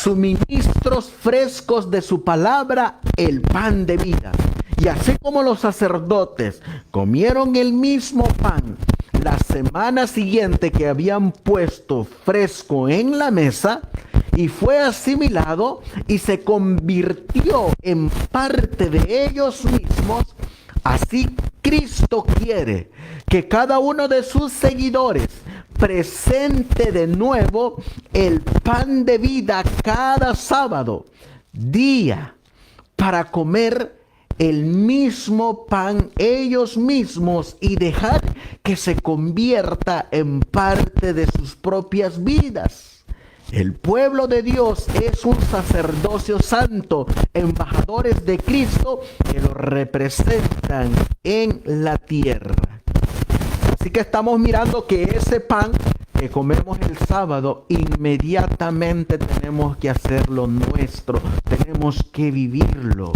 suministros frescos de su palabra, el pan de vida. Y así como los sacerdotes comieron el mismo pan la semana siguiente que habían puesto fresco en la mesa, y fue asimilado y se convirtió en parte de ellos mismos, así Cristo quiere que cada uno de sus seguidores presente de nuevo el pan de vida cada sábado, día, para comer el mismo pan ellos mismos y dejar que se convierta en parte de sus propias vidas. El pueblo de Dios es un sacerdocio santo, embajadores de Cristo que lo representan en la tierra. Así que estamos mirando que ese pan que comemos el sábado, inmediatamente tenemos que hacerlo nuestro, tenemos que vivirlo.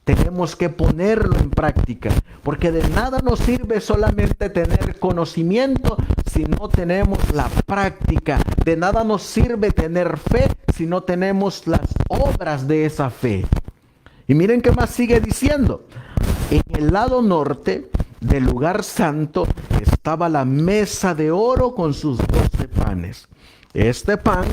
Tenemos que ponerlo en práctica, porque de nada nos sirve solamente tener conocimiento si no tenemos la práctica. De nada nos sirve tener fe si no tenemos las obras de esa fe. Y miren qué más sigue diciendo. En el lado norte del lugar santo estaba la mesa de oro con sus 12 panes. Este pan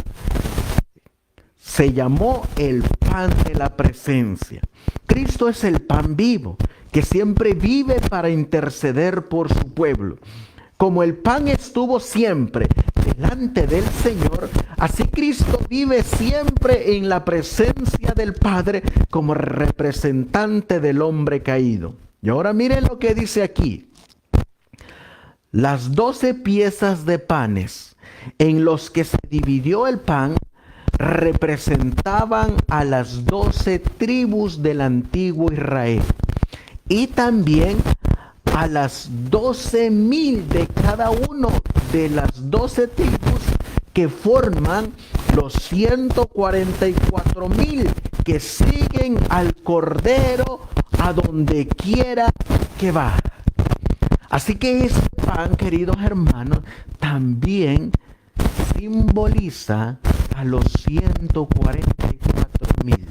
se llamó el pan de la presencia. Cristo es el pan vivo, que siempre vive para interceder por su pueblo. Como el pan estuvo siempre delante del Señor, así Cristo vive siempre en la presencia del Padre como representante del hombre caído. Y ahora miren lo que dice aquí. Las 12 piezas de panes en los que se dividió el pan representaban a las 12 tribus del antiguo Israel y también a las 12,000 de cada uno de las 12 tribus que forman los 144,000 que siguen al Cordero a donde quiera que va. Así que este pan, queridos hermanos, también simboliza a los 144,000.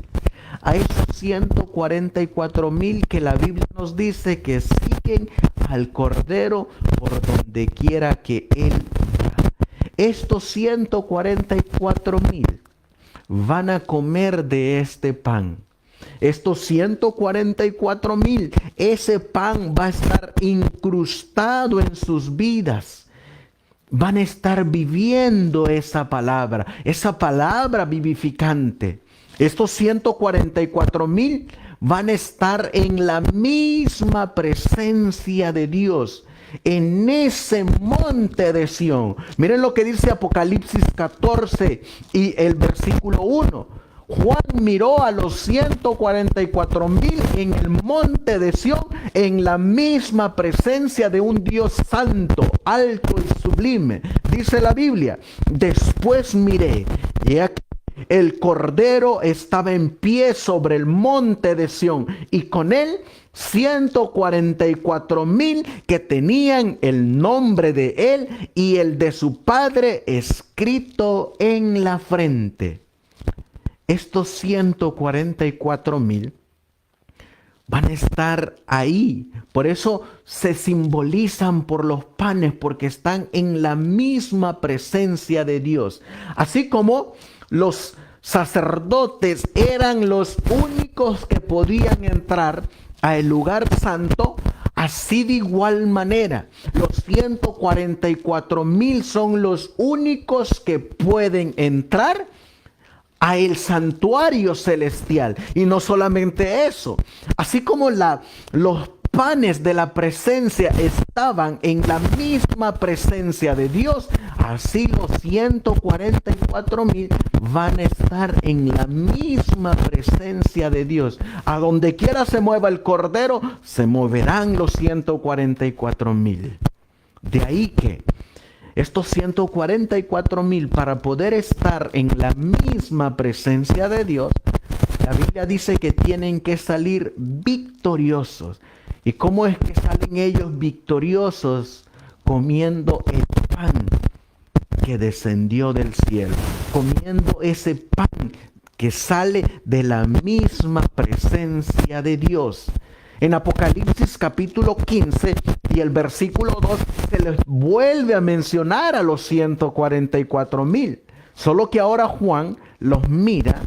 A esos 144,000 que la Biblia nos dice que siguen al Cordero por donde quiera que Él va. Estos 144,000 van a comer de este pan. Estos 144,000, ese pan va a estar incrustado en sus vidas. Van a estar viviendo esa palabra vivificante. Estos 144,000 van a estar en la misma presencia de Dios, en ese monte de Sión. Miren lo que dice Apocalipsis 14 y el versículo 1. Juan miró a los 144,000 en el monte de Sión, en la misma presencia de un Dios santo, alto y sublime. Dice la Biblia, después miré, y aquí el Cordero estaba en pie sobre el monte de Sión, y con él 144,000 que tenían el nombre de él y el de su Padre escrito en la frente. Estos 144,000 van a estar ahí. Por eso se simbolizan por los panes, porque están en la misma presencia de Dios. Así como los sacerdotes eran los únicos que podían entrar al lugar santo, así de igual manera, los 144,000 son los únicos que pueden entrar a el santuario celestial. Y no solamente eso, así como los panes de la presencia estaban en la misma presencia de Dios, así los 144,000 van a estar en la misma presencia de Dios. A donde quiera se mueva el Cordero, se moverán los 144,000. De ahí que estos 144,000, para poder estar en la misma presencia de Dios, la Biblia dice que tienen que salir victoriosos. ¿Y cómo es que salen ellos victoriosos? Comiendo el pan que descendió del cielo, comiendo ese pan que sale de la misma presencia de Dios. En Apocalipsis capítulo 15 y el versículo 2 se les vuelve a mencionar a los 144,000. Solo que ahora Juan los mira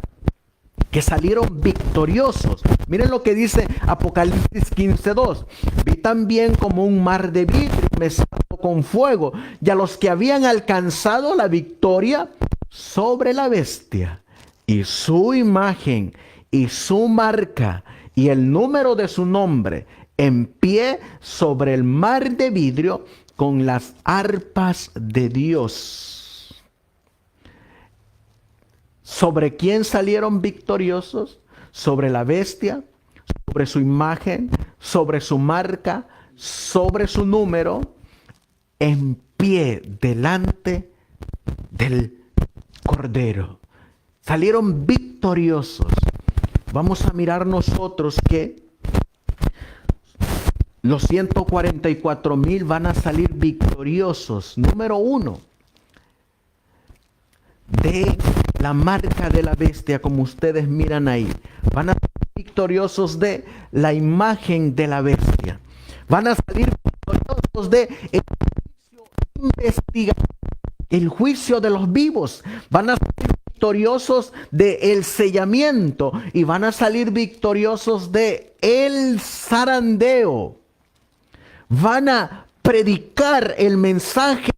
que salieron victoriosos. Miren lo que dice Apocalipsis 15:2. Vi también como un mar de vidrio mezclado con fuego, y a los que habían alcanzado la victoria sobre la bestia y su imagen y su marca y el número de su nombre, en pie sobre el mar de vidrio con las arpas de Dios. ¿Sobre quién salieron victoriosos? Sobre la bestia, sobre su imagen, sobre su marca, sobre su número, en pie delante del Cordero. Salieron victoriosos. Vamos a mirar nosotros que los 144,000 van a salir victoriosos. Número 1, de la marca de la bestia, como ustedes miran ahí. Van a salir victoriosos de la imagen de la bestia. Van a salir victoriosos de el juicio investigativo, el juicio de los vivos. Van a salir victoriosos de el sellamiento y van a salir victoriosos de el zarandeo. Van a predicar el mensaje,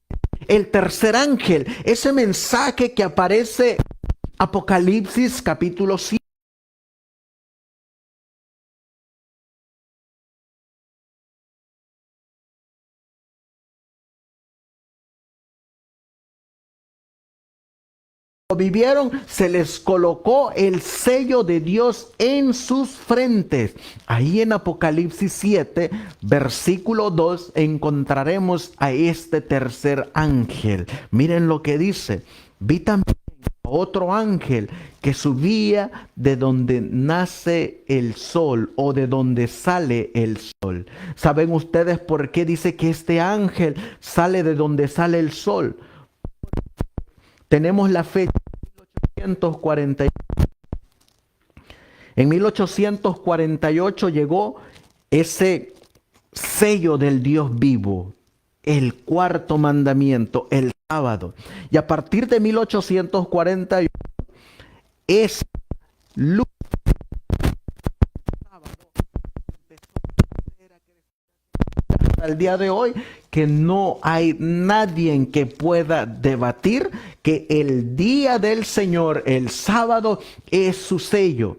el tercer ángel, ese mensaje que aparece en Apocalipsis capítulo 7. Vivieron, se les colocó el sello de Dios en sus frentes. Ahí en Apocalipsis 7, versículo 2, encontraremos a este tercer ángel. Miren lo que dice. Vi también a otro ángel que subía de donde nace el sol o de donde sale el sol. ¿Saben ustedes por qué dice que este ángel sale de donde sale el sol? Tenemos la fecha 1848. En 1848 llegó ese sello del Dios vivo, el cuarto mandamiento, el sábado. Y a partir de 1848 es luz. Hasta el día de hoy que no hay nadie que pueda debatir que el día del Señor, el sábado, es su sello.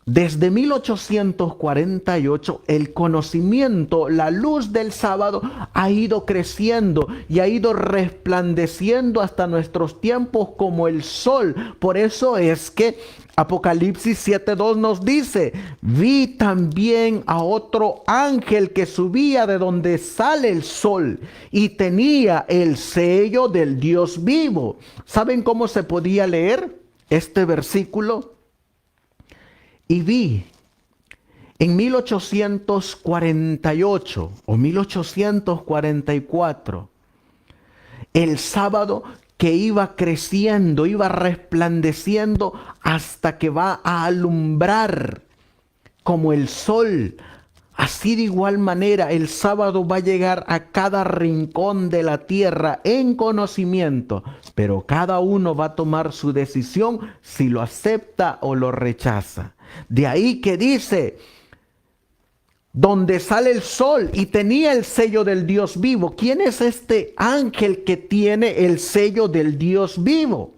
Desde 1848 el conocimiento, la luz del sábado ha ido creciendo y ha ido resplandeciendo hasta nuestros tiempos como el sol. Por eso es que Apocalipsis 7:2 nos dice: vi también a otro ángel que subía de donde sale el sol y tenía el sello del Dios vivo. ¿Saben cómo se podía leer este versículo? Y vi en 1848 o 1844 el sábado que iba creciendo, iba resplandeciendo hasta que va a alumbrar como el sol. Así de igual manera el sábado va a llegar a cada rincón de la tierra en conocimiento, pero cada uno va a tomar su decisión si lo acepta o lo rechaza. De ahí que dice, donde sale el sol y tenía el sello del Dios vivo. ¿Quién es este ángel que tiene el sello del Dios vivo?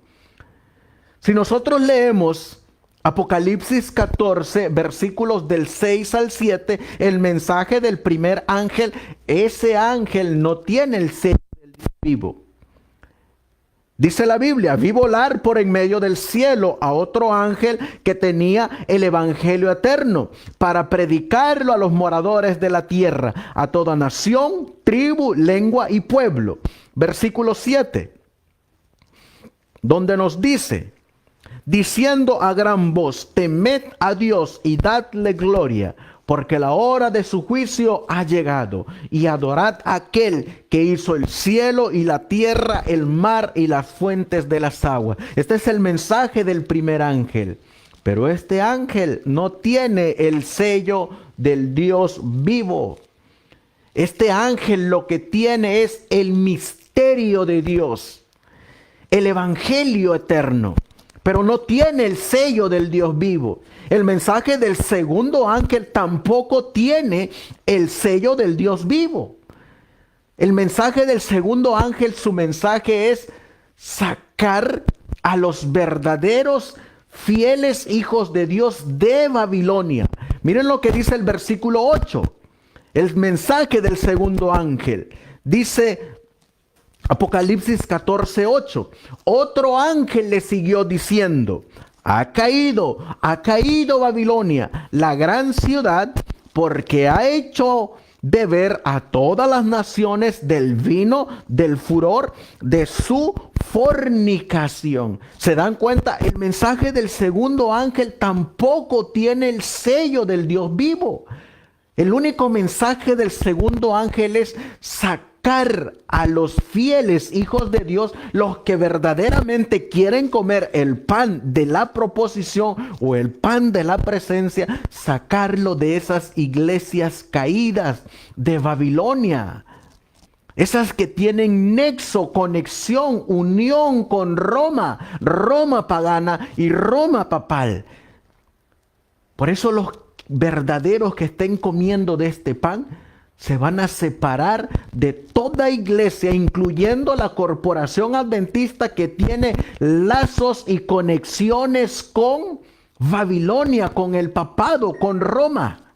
Si nosotros leemos Apocalipsis 14, versículos del 6 al 7, el mensaje del primer ángel, ese ángel no tiene el sello del Dios vivo. Dice la Biblia: vi volar por en medio del cielo a otro ángel que tenía el evangelio eterno para predicarlo a los moradores de la tierra, a toda nación, tribu, lengua y pueblo. Versículo 7, donde nos dice: diciendo a gran voz, temed a Dios y dadle gloria, porque la hora de su juicio ha llegado. Y adorad a aquel que hizo el cielo y la tierra, el mar y las fuentes de las aguas. Este es el mensaje del primer ángel. Pero este ángel no tiene el sello del Dios vivo. Este ángel lo que tiene es el misterio de Dios, el evangelio eterno, pero no tiene el sello del Dios vivo. El mensaje del segundo ángel tampoco tiene el sello del Dios vivo. El mensaje del segundo ángel, su mensaje es sacar a los verdaderos fieles hijos de Dios de Babilonia. Miren lo que dice el versículo 8. El mensaje del segundo ángel. Dice Apocalipsis 14:8. Otro ángel le siguió diciendo: ha caído Babilonia, la gran ciudad, porque ha hecho beber a todas las naciones del vino del furor de su fornicación. ¿Se dan cuenta? El mensaje del segundo ángel tampoco tiene el sello del Dios vivo. El único mensaje del segundo ángel es sacar a los fieles hijos de Dios, los que verdaderamente quieren comer el pan de la proposición o el pan de la presencia, sacarlo de esas iglesias caídas de Babilonia. Esas que tienen nexo, conexión, unión con Roma, Roma pagana y Roma papal. Por eso los verdaderos que estén comiendo de este pan se van a separar de toda iglesia, incluyendo la corporación adventista que tiene lazos y conexiones con Babilonia, con el papado, con Roma.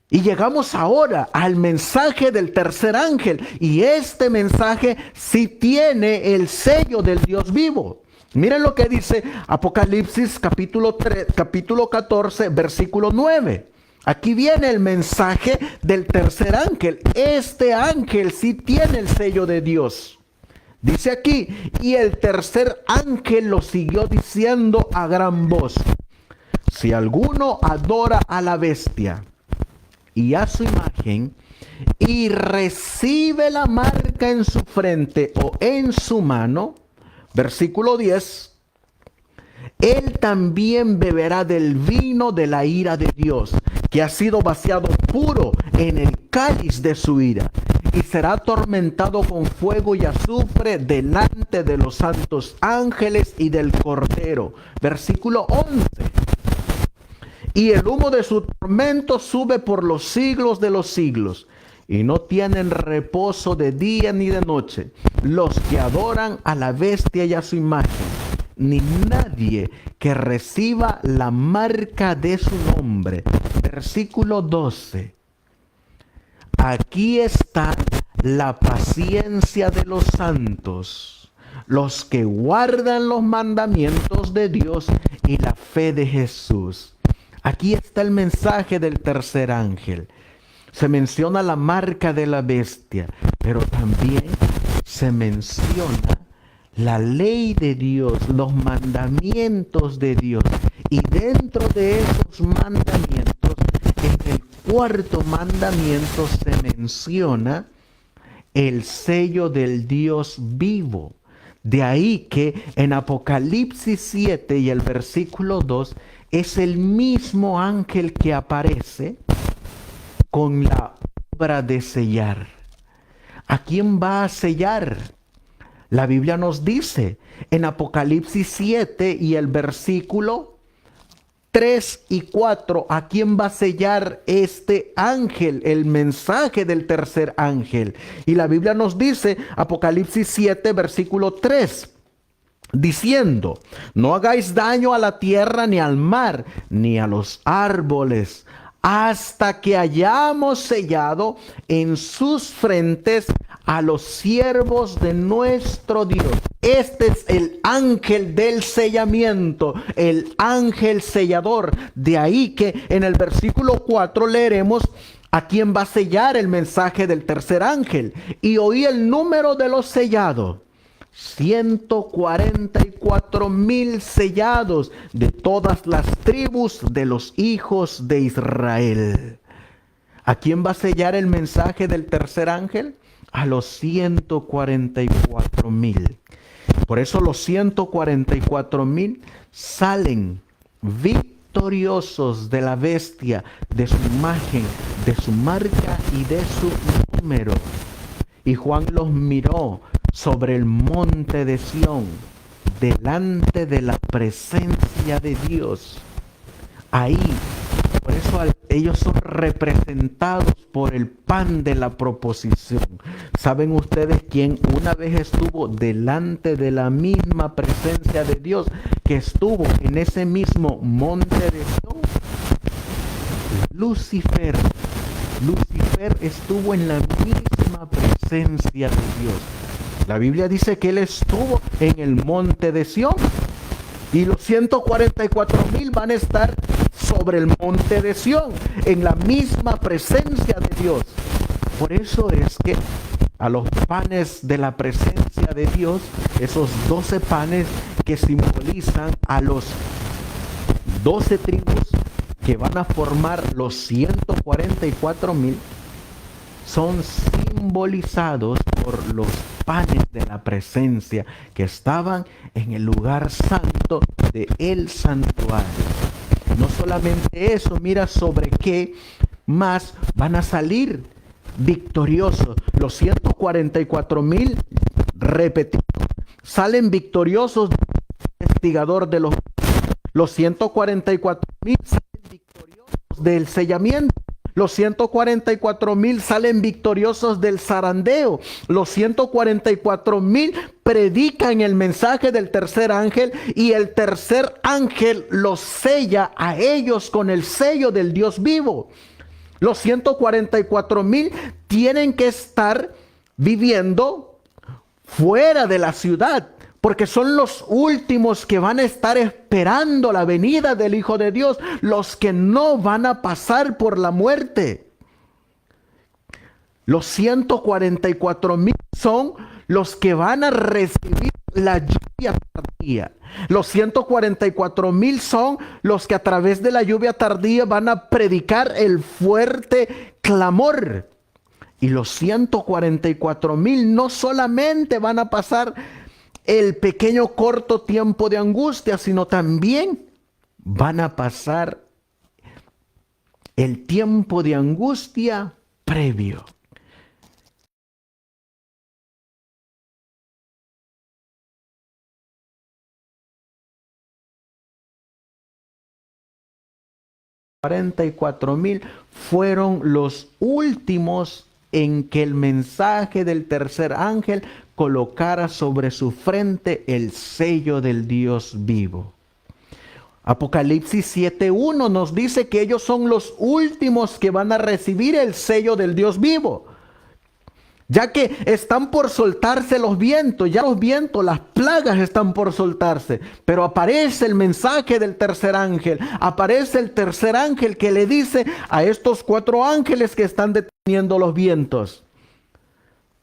Y llegamos ahora al mensaje del tercer ángel, y este mensaje sí tiene el sello del Dios vivo. Miren lo que dice Apocalipsis capítulo 14, versículo 9. Aquí viene el mensaje del tercer ángel. Este ángel sí tiene el sello de Dios. Dice aquí: y el tercer ángel lo siguió diciendo a gran voz: si alguno adora a la bestia y a su imagen, y recibe la marca en su frente o en su mano, versículo 10, él también beberá del vino de la ira de Dios, que ha sido vaciado puro en el cáliz de su ira, y será atormentado con fuego y azufre delante de los santos ángeles y del Cordero. Versículo 11. Y el humo de su tormento sube por los siglos de los siglos, y no tienen reposo de día ni de noche los que adoran a la bestia y a su imagen, ni nadie que reciba la marca de su nombre. Versículo 12. Aquí está la paciencia de los santos, los que guardan los mandamientos de Dios y la fe de Jesús. Aquí está el mensaje del tercer ángel. Se menciona la marca de la bestia, pero también se menciona la ley de Dios, los mandamientos de Dios. Y dentro de esos mandamientos, en el cuarto mandamiento se menciona el sello del Dios vivo. De ahí que en Apocalipsis 7 y el versículo 2 es el mismo ángel que aparece con la obra de sellar. ¿A quién va a sellar? La Biblia nos dice en Apocalipsis 7 y el versículo 3 y 4, ¿a quién va a sellar este ángel? El mensaje del tercer ángel. Y la Biblia nos dice, Apocalipsis 7, versículo 3, diciendo: no hagáis daño a la tierra, ni al mar, ni a los árboles, hasta que hayamos sellado en sus frentes a los siervos de nuestro Dios. Este es el ángel del sellamiento, el ángel sellador. De ahí que en el versículo 4 leeremos a quién va a sellar el mensaje del tercer ángel. Y oí el número de los sellados: 144,000 sellados de todas las tribus de los hijos de Israel. ¿A quién va a sellar el mensaje del tercer ángel? A los 144,000. Por eso los 144,000 salen victoriosos de la bestia, de su imagen, de su marca y de su número. Y Juan los miró sobre el monte de Sión, delante de la presencia de Dios. Ahí, por eso ellos son representados por el pan de la proposición. ¿Saben ustedes quién una vez estuvo delante de la misma presencia de Dios, que estuvo en ese mismo monte de Sión? Lucifer. Lucifer estuvo en la misma presencia de Dios. La Biblia dice que él estuvo en el monte de Sión. Y los 144,000 van a estar sobre el monte de Sión, en la misma presencia de Dios. Por eso es que a los panes de la presencia de Dios, esos 12 panes que simbolizan a los 12 tribus que van a formar los 144,000, son simbolizados por los panes de la presencia que estaban en el lugar santo del santuario. No solamente eso, mira sobre qué más van a salir victoriosos. Los 144,000, repetidos, salen victoriosos del investigador de los 144,000 salen victoriosos del sellamiento. Los 144,000 salen victoriosos del zarandeo. Los 144,000 predican el mensaje del tercer ángel y el tercer ángel los sella a ellos con el sello del Dios vivo. Los 144,000 tienen que estar viviendo fuera de la ciudad, porque son los últimos que van a estar esperando la venida del Hijo de Dios, los que no van a pasar por la muerte. Los 144,000 son los que van a recibir la lluvia tardía. Los 144,000 son los que a través de la lluvia tardía van a predicar el fuerte clamor. Y los 144,000 no solamente van a pasar el pequeño corto tiempo de angustia, sino también van a pasar el tiempo de angustia previo. $44,000 fueron los últimos en que el mensaje del tercer ángel colocara sobre su frente el sello del Dios vivo. Apocalipsis 7:1 nos dice que ellos son los últimos que van a recibir el sello del Dios vivo, ya que están por soltarse los vientos, ya los vientos, las plagas están por soltarse, pero aparece el mensaje del tercer ángel, aparece el tercer ángel que le dice a estos 4 ángeles que están deteniendo los vientos: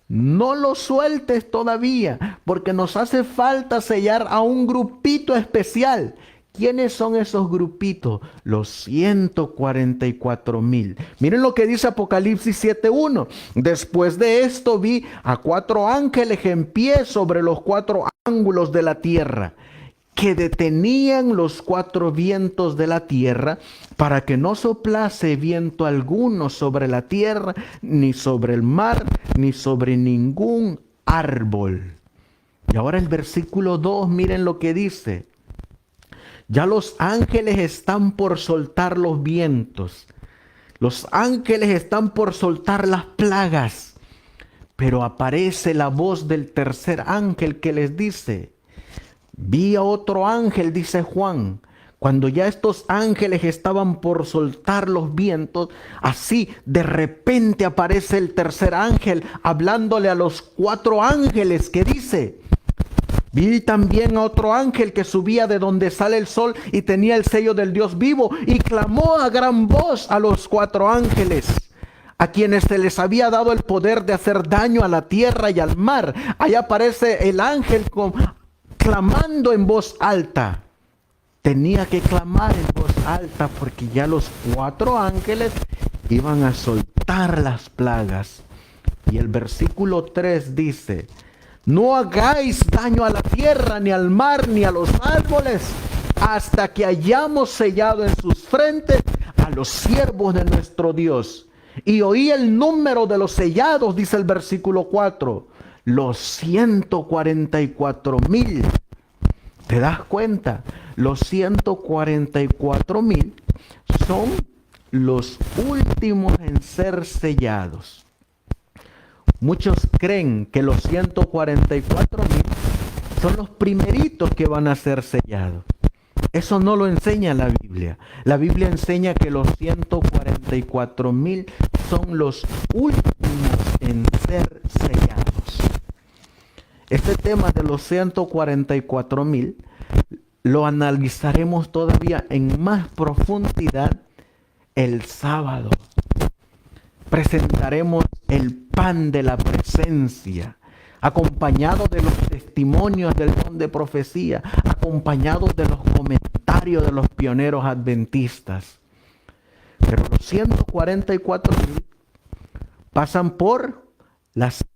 no lo sueltes todavía, porque nos hace falta sellar a un grupito especial. ¿Quiénes son esos grupitos? Los 144,000. Miren lo que dice Apocalipsis 7:1. Después de esto vi a 4 ángeles en pie sobre los 4 ángulos de la tierra, que detenían los 4 vientos de la tierra, para que no soplase viento alguno sobre la tierra, ni sobre el mar, ni sobre ningún árbol. Y ahora el versículo 2, miren lo que dice: ya los ángeles están por soltar los vientos, los ángeles están por soltar las plagas, pero aparece la voz del tercer ángel que les dice: vi a otro ángel, dice Juan, cuando ya estos ángeles estaban por soltar los vientos, así de repente aparece el tercer ángel hablándole a los 4 ángeles, que dice: vi también a otro ángel que subía de donde sale el sol y tenía el sello del Dios vivo, y clamó a gran voz a los 4 ángeles: a quienes se les había dado el poder de hacer daño a la tierra y al mar. Ahí aparece el ángel clamando en voz alta. Tenía que clamar en voz alta porque ya los 4 ángeles iban a soltar las plagas. Y el versículo 3 dice: no hagáis daño a la tierra, ni al mar, ni a los árboles, hasta que hayamos sellado en sus frentes a los siervos de nuestro Dios. Y oí el número de los sellados, dice el versículo 4, los 144,000. ¿Te das cuenta? Los 144,000 son los últimos en ser sellados. Muchos creen que los 144,000 son los primeritos que van a ser sellados. Eso no lo enseña la Biblia. La Biblia enseña que los 144,000 son los últimos en ser sellados. Este tema de los 144,000 lo analizaremos todavía en más profundidad el sábado. Presentaremos el pan de la presencia, acompañado de los testimonios del don de profecía, acompañado de los comentarios de los pioneros adventistas. Pero los 144,000 pasan por las 7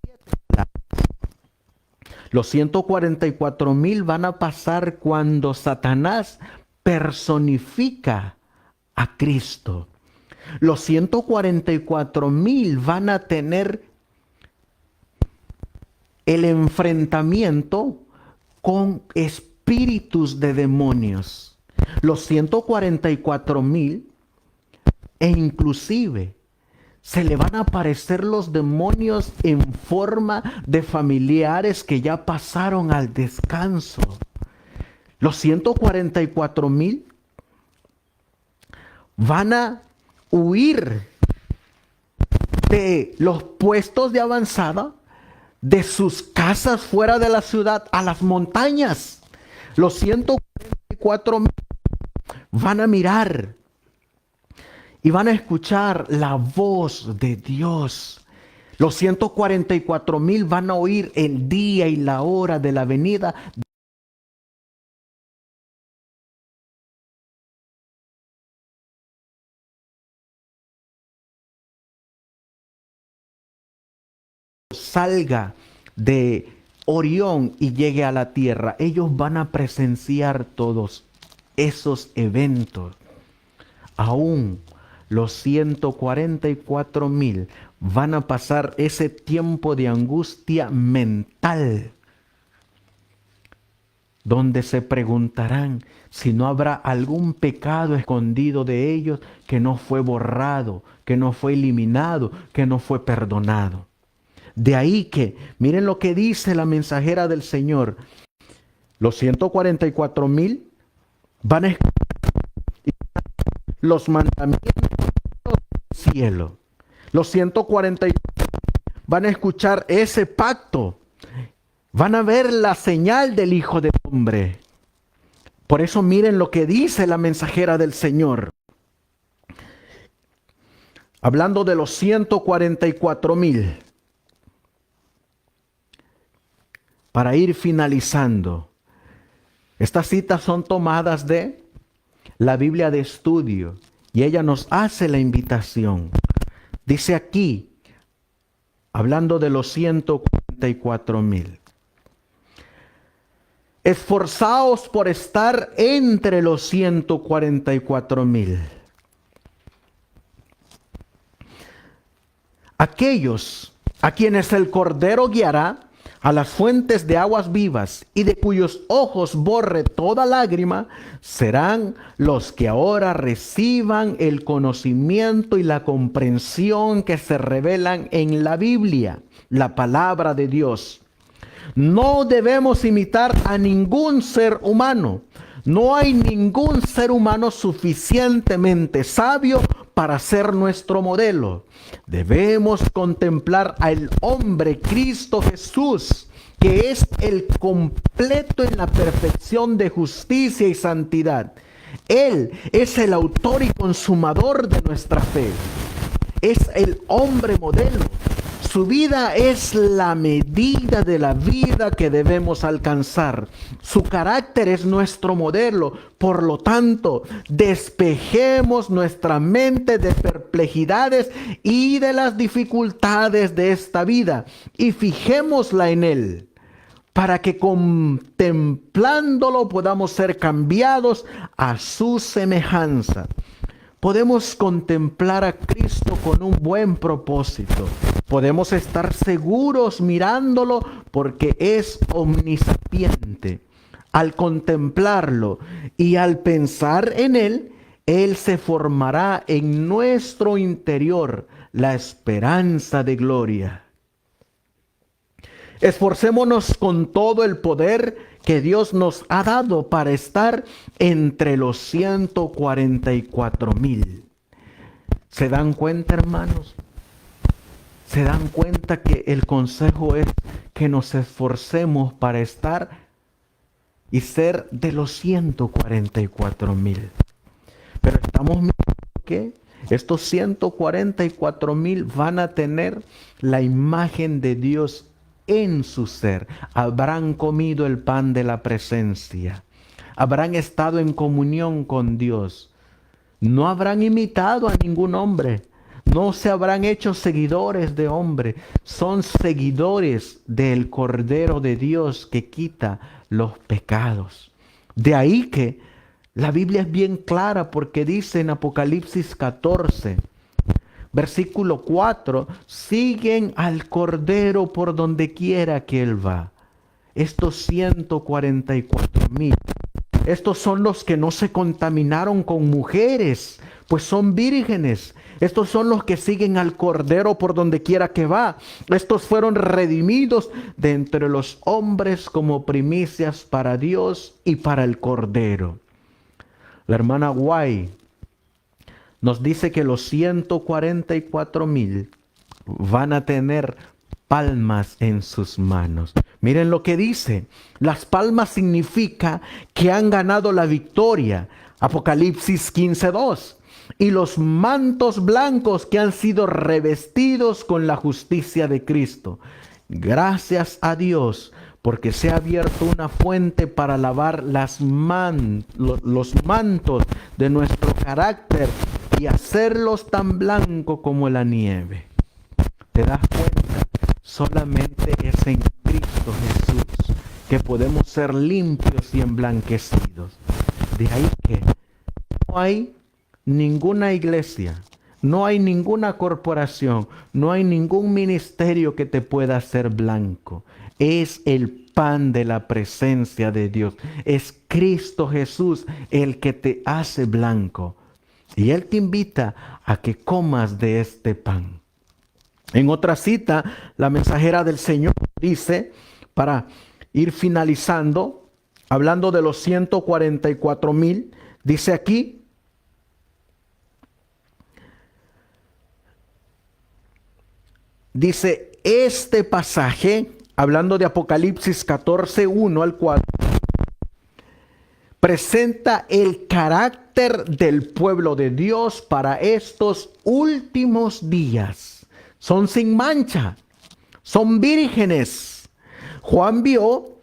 plagas. Los 144,000 van a pasar cuando Satanás personifica a Cristo. Los 144,000 van a tener el enfrentamiento con espíritus de demonios. Los 144,000 e inclusive se le van a aparecer los demonios en forma de familiares que ya pasaron al descanso. Los 144,000 van a huir de los puestos de avanzada, de sus casas fuera de la ciudad, a las montañas. Los 144,000 van a mirar y van a escuchar la voz de Dios. Los 144,000 van a oír el día y la hora de la venida salga de Orión y llegue a la tierra. Ellos van a presenciar todos esos eventos. Aún los 144,000 van a pasar ese tiempo de angustia mental, donde se preguntarán si no habrá algún pecado escondido de ellos que no fue borrado, que no fue eliminado, que no fue perdonado. De ahí que, miren lo que dice la mensajera del Señor. Los 144,000 van a escuchar los mandamientos del cielo. Los 144,000 van a escuchar ese pacto. Van a ver la señal del Hijo del Hombre. Por eso miren lo que dice la mensajera del Señor. Hablando de los 144,000. Para ir finalizando, estas citas son tomadas de la Biblia de estudio y ella nos hace la invitación. Dice aquí, hablando de los 144,000. Esforzaos por estar entre los 144,000. Aquellos a quienes el Cordero guiará a las fuentes de aguas vivas y de cuyos ojos borre toda lágrima, serán los que ahora reciban el conocimiento y la comprensión que se revelan en la Biblia, la palabra de Dios. No debemos imitar a ningún ser humano. No hay ningún ser humano suficientemente sabio para ser nuestro modelo. Debemos contemplar al hombre Cristo Jesús, que es el completo en la perfección de justicia y santidad. Él es el autor y consumador de nuestra fe. es el hombre modelo. Su vida es la medida de la vida que debemos alcanzar. Su carácter es nuestro modelo. Por lo tanto, despejemos nuestra mente de perplejidades y de las dificultades de esta vida y fijémosla en Él, para que contemplándolo podamos ser cambiados a su semejanza. Podemos contemplar a Cristo con un buen propósito. Podemos estar seguros mirándolo porque es omnisapiente. Al contemplarlo y al pensar en Él, Él se formará en nuestro interior la esperanza de gloria. Esforcémonos con todo el poder que Dios nos ha dado para estar entre los 144,000. ¿Se dan cuenta, hermanos? ¿Se dan cuenta que el consejo es que nos esforcemos para estar y ser de los 144,000? Pero estamos viendo que estos 144,000 van a tener la imagen de Dios en su ser. Habrán comido el pan de la presencia. Habrán estado en comunión con Dios. No habrán imitado a ningún hombre. No se habrán hecho seguidores de hombre. Son seguidores del Cordero de Dios que quita los pecados. De ahí que la Biblia es bien clara porque dice en Apocalipsis 14, versículo 4, siguen al Cordero por donde quiera que Él va. Estos 144,000, estos son los que no se contaminaron con mujeres, pues son vírgenes. Estos son los que siguen al Cordero por donde quiera que va. Estos fueron redimidos de entre los hombres como primicias para Dios y para el Cordero. La hermana White nos dice que los 144,000 van a tener palmas en sus manos. Miren lo que dice. Las palmas significa que han ganado la victoria. Apocalipsis 15:2. Y los mantos blancos que han sido revestidos con la justicia de Cristo. Gracias a Dios, porque se ha abierto una fuente para lavar los mantos de nuestro carácter y hacerlos tan blancos como la nieve. ¿Te das cuenta? Solamente es en Cristo Jesús que podemos ser limpios y emblanquecidos. De ahí que no hay ninguna iglesia, no hay ninguna corporación, no hay ningún ministerio que te pueda hacer blanco. Es el pan de la presencia de Dios. Es Cristo Jesús el que te hace blanco. Y Él te invita a que comas de este pan. En otra cita, la mensajera del Señor dice, para ir finalizando, hablando de los 144,000, dice aquí, dice este pasaje, hablando de Apocalipsis 14:1 al 4, presenta el carácter del pueblo de Dios para estos últimos días. Son sin mancha, son vírgenes. Juan vio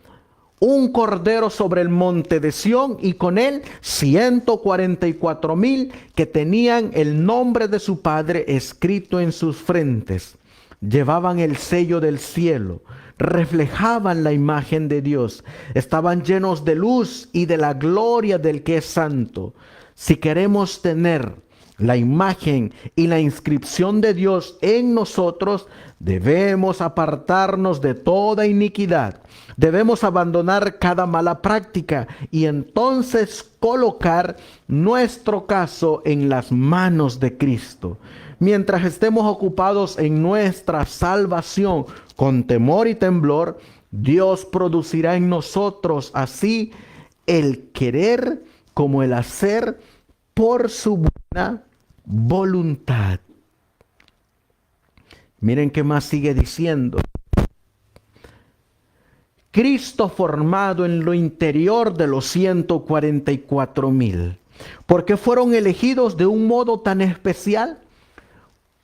un cordero sobre el monte de Sión y con él 144,000 que tenían el nombre de su Padre escrito en sus frentes. Llevaban el sello del cielo, reflejaban la imagen de Dios, estaban llenos de luz y de la gloria del que es santo. Si queremos tener la imagen y la inscripción de Dios en nosotros, debemos apartarnos de toda iniquidad. Debemos abandonar cada mala práctica y entonces colocar nuestro caso en las manos de Cristo. Mientras estemos ocupados en nuestra salvación con temor y temblor, Dios producirá en nosotros así el querer como el hacer por su buena voluntad. Miren qué más sigue diciendo. Cristo formado en lo interior de los 144,000. ¿Por qué fueron elegidos de un modo tan especial?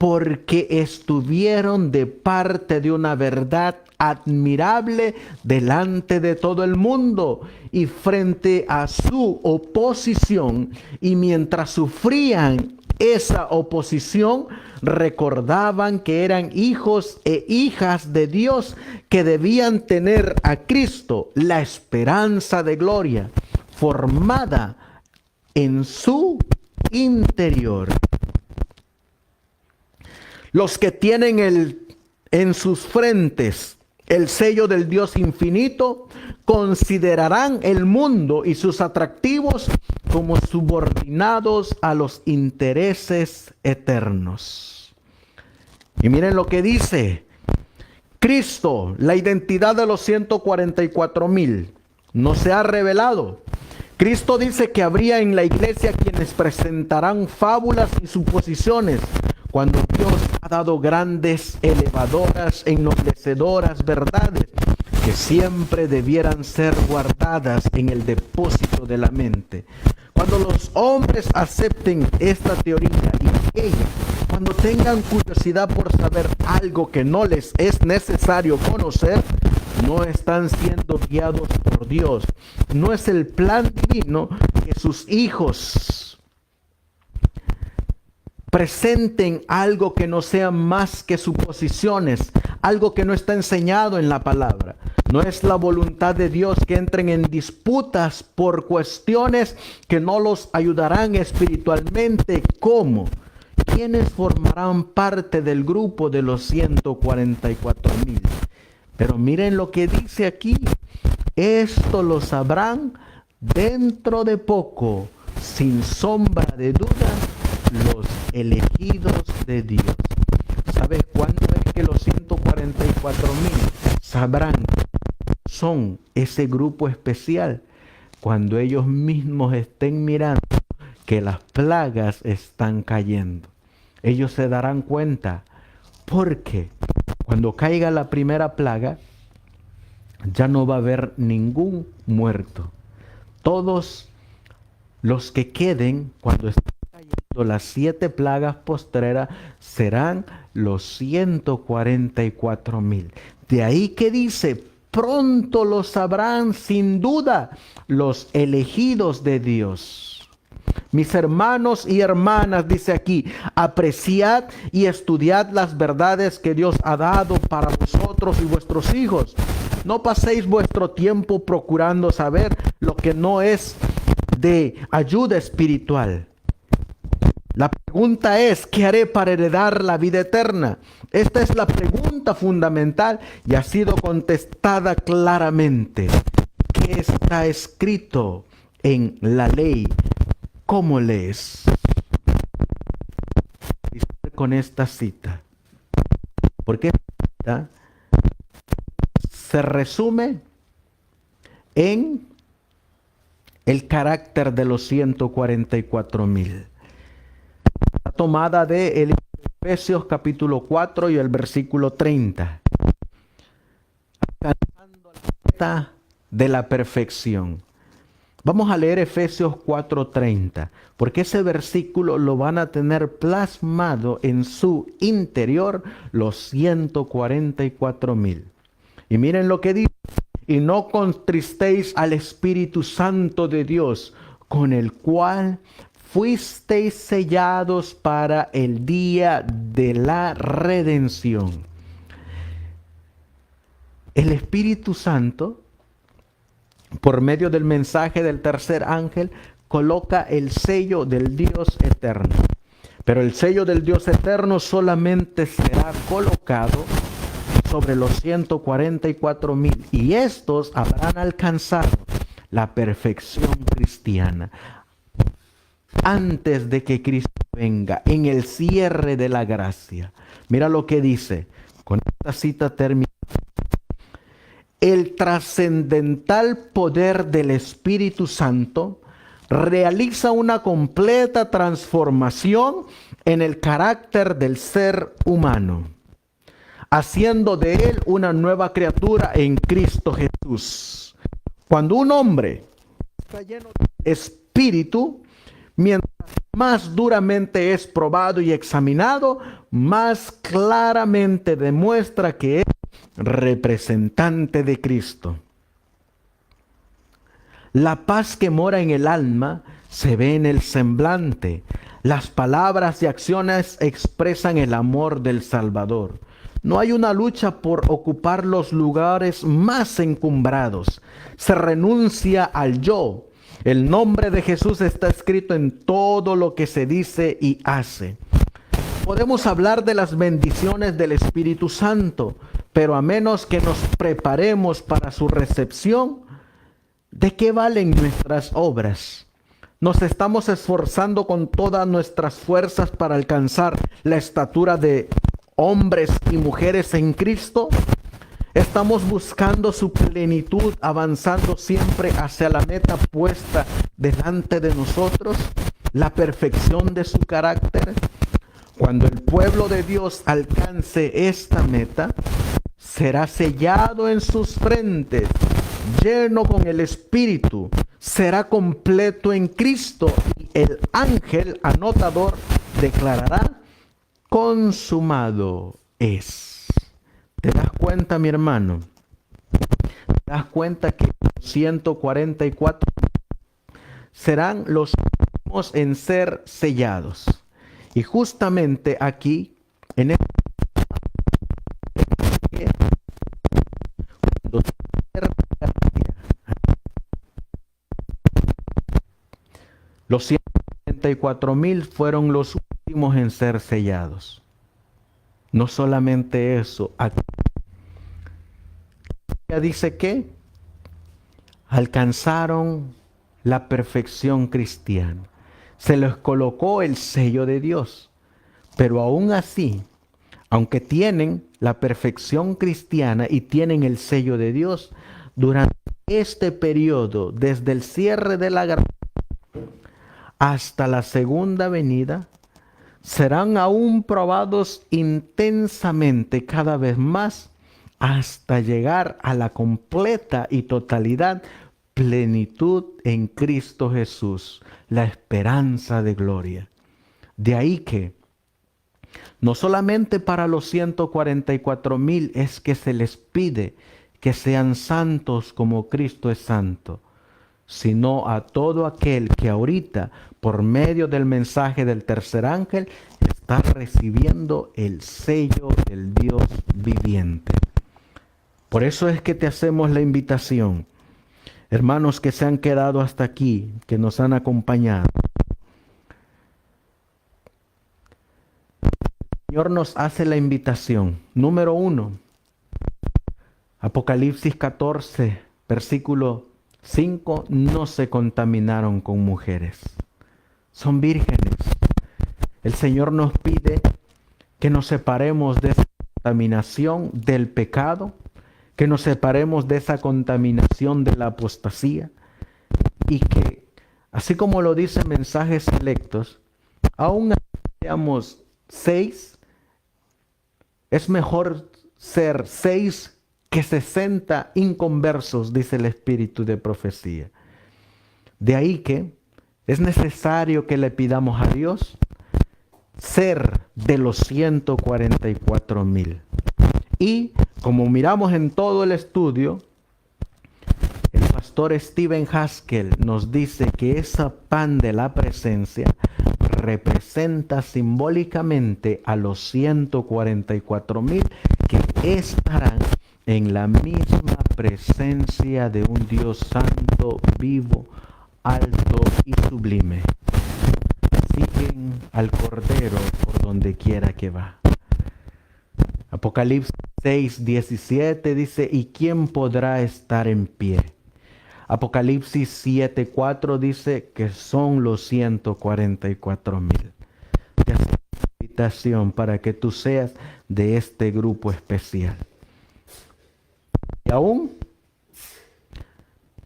porque estuvieron de parte de una verdad admirable delante de todo el mundo y frente a su oposición, y mientras sufrían esa oposición, recordaban que eran hijos e hijas de Dios, que debían tener a Cristo, la esperanza de gloria, formada en su interior. Los que tienen en sus frentes el sello del Dios infinito, considerarán el mundo y sus atractivos como subordinados a los intereses eternos. Y miren lo que dice Cristo, la identidad de los 144,000 no se ha revelado. Cristo dice que habría en la iglesia quienes presentarán fábulas y suposiciones, cuando Dios ha dado grandes, elevadoras, ennoblecederas verdades que siempre debieran ser guardadas en el depósito de la mente. Cuando los hombres acepten esta teoría y ella, cuando tengan curiosidad por saber algo que no les es necesario conocer, no están siendo guiados por Dios. No es el plan divino que sus hijos presenten algo que no sea más que suposiciones, algo que no está enseñado en la palabra. No es la voluntad de Dios que entren en disputas por cuestiones que no los ayudarán espiritualmente. ¿Cómo? ¿Quiénes formarán parte del grupo de los 144,000? Pero miren lo que dice aquí. Esto lo sabrán dentro de poco, sin sombra de duda, los elegidos de Dios. ¿Sabes cuándo es que los 144,000 sabrán son ese grupo especial? Cuando ellos mismos estén mirando que las plagas están cayendo. Ellos se darán cuenta, porque cuando caiga la primera plaga, ya no va a haber ningún muerto. Todos los que queden, cuando estén cayendo las 7 plagas postreras, serán los 144,000. De ahí que dice, pronto lo sabrán sin duda los elegidos de Dios. Mis hermanos y hermanas, dice aquí, apreciad y estudiad las verdades que Dios ha dado para vosotros y vuestros hijos. No paséis vuestro tiempo procurando saber lo que no es de ayuda espiritual. La pregunta es, ¿qué haré para heredar la vida eterna? Esta es la pregunta fundamental y ha sido contestada claramente. ¿Qué está escrito en la ley? ¿Cómo lees? Con esta cita. Porque esta cita se resume en el carácter de los 144,000. Tomada de Efesios capítulo 4 y el versículo 30. Alcanzando la meta de la perfección. Vamos a leer Efesios 4:30, porque ese versículo lo van a tener plasmado en su interior los 144,000. Y miren lo que dice: y no contristéis al Espíritu Santo de Dios, con el cual fuisteis sellados para el día de la redención. El Espíritu Santo, por medio del mensaje del tercer ángel, coloca el sello del Dios eterno. Pero el sello del Dios eterno solamente será colocado sobre los 144,000, y estos habrán alcanzado la perfección cristiana antes de que Cristo venga, en el cierre de la gracia. Mira lo que dice, con esta cita termina. El trascendental poder del Espíritu Santo realiza una completa transformación en el carácter del ser humano, haciendo de él una nueva criatura en Cristo Jesús. Cuando un hombre está lleno de espíritu, Mientras más duramente es probado y examinado, más claramente demuestra que es representante de Cristo. La paz que mora en el alma se ve en el semblante. Las palabras y acciones expresan el amor del Salvador. No hay una lucha por ocupar los lugares más encumbrados. Se renuncia al yo. El nombre de Jesús está escrito en todo lo que se dice y hace. Podemos hablar de las bendiciones del Espíritu Santo, pero a menos que nos preparemos para su recepción, ¿de qué valen nuestras obras? ¿Nos estamos esforzando con todas nuestras fuerzas para alcanzar la estatura de hombres y mujeres en Cristo? ¿Estamos buscando su plenitud, avanzando siempre hacia la meta puesta delante de nosotros? ¿La perfección de su carácter? Cuando el pueblo de Dios alcance esta meta, será sellado en sus frentes, lleno con el Espíritu, será completo en Cristo y el ángel anotador declarará: consumado es. ¿Te das cuenta, mi hermano? ¿Te das cuenta que 144 serán los últimos en ser sellados? Y justamente aquí, en este los 144,000 fueron los últimos en ser sellados. No solamente eso, aquí dice que alcanzaron la perfección cristiana. Se les colocó el sello de Dios. Pero aún así, aunque tienen la perfección cristiana y tienen el sello de Dios, durante este periodo, desde el cierre de la gracia hasta la segunda venida, serán aún probados intensamente cada vez más hasta llegar a la completa y totalidad plenitud en Cristo Jesús, la esperanza de gloria. De ahí que no solamente para los 144,000 es que se les pide que sean santos como Cristo es santo, sino a todo aquel que ahorita, por medio del mensaje del tercer ángel, está recibiendo el sello del Dios viviente. Por eso es que te hacemos la invitación. Hermanos que se han quedado hasta aquí, que nos han acompañado. El Señor nos hace la invitación. Número 1, Apocalipsis 14, versículo 5, no se contaminaron con mujeres. Son vírgenes. El Señor nos pide que nos separemos de esa contaminación del pecado, que nos separemos de esa contaminación de la apostasía y que, así como lo dicen mensajes selectos, aún seamos 6, es mejor ser 6 que 60 inconversos, dice el Espíritu de profecía. De ahí que es necesario que le pidamos a Dios ser de los 144,000. Y como miramos en todo el estudio, el pastor Stephen Haskell nos dice que ese pan de la presencia representa simbólicamente a los 144,000 que estarán en la misma presencia de un Dios santo, vivo, alto y sublime. Siguen al Cordero por donde quiera que va. Apocalipsis 6:17 dice: ¿y quién podrá estar en pie? Apocalipsis 7:4 dice que son los 144,000. Te hago una invitación para que tú seas de este grupo especial. Y aún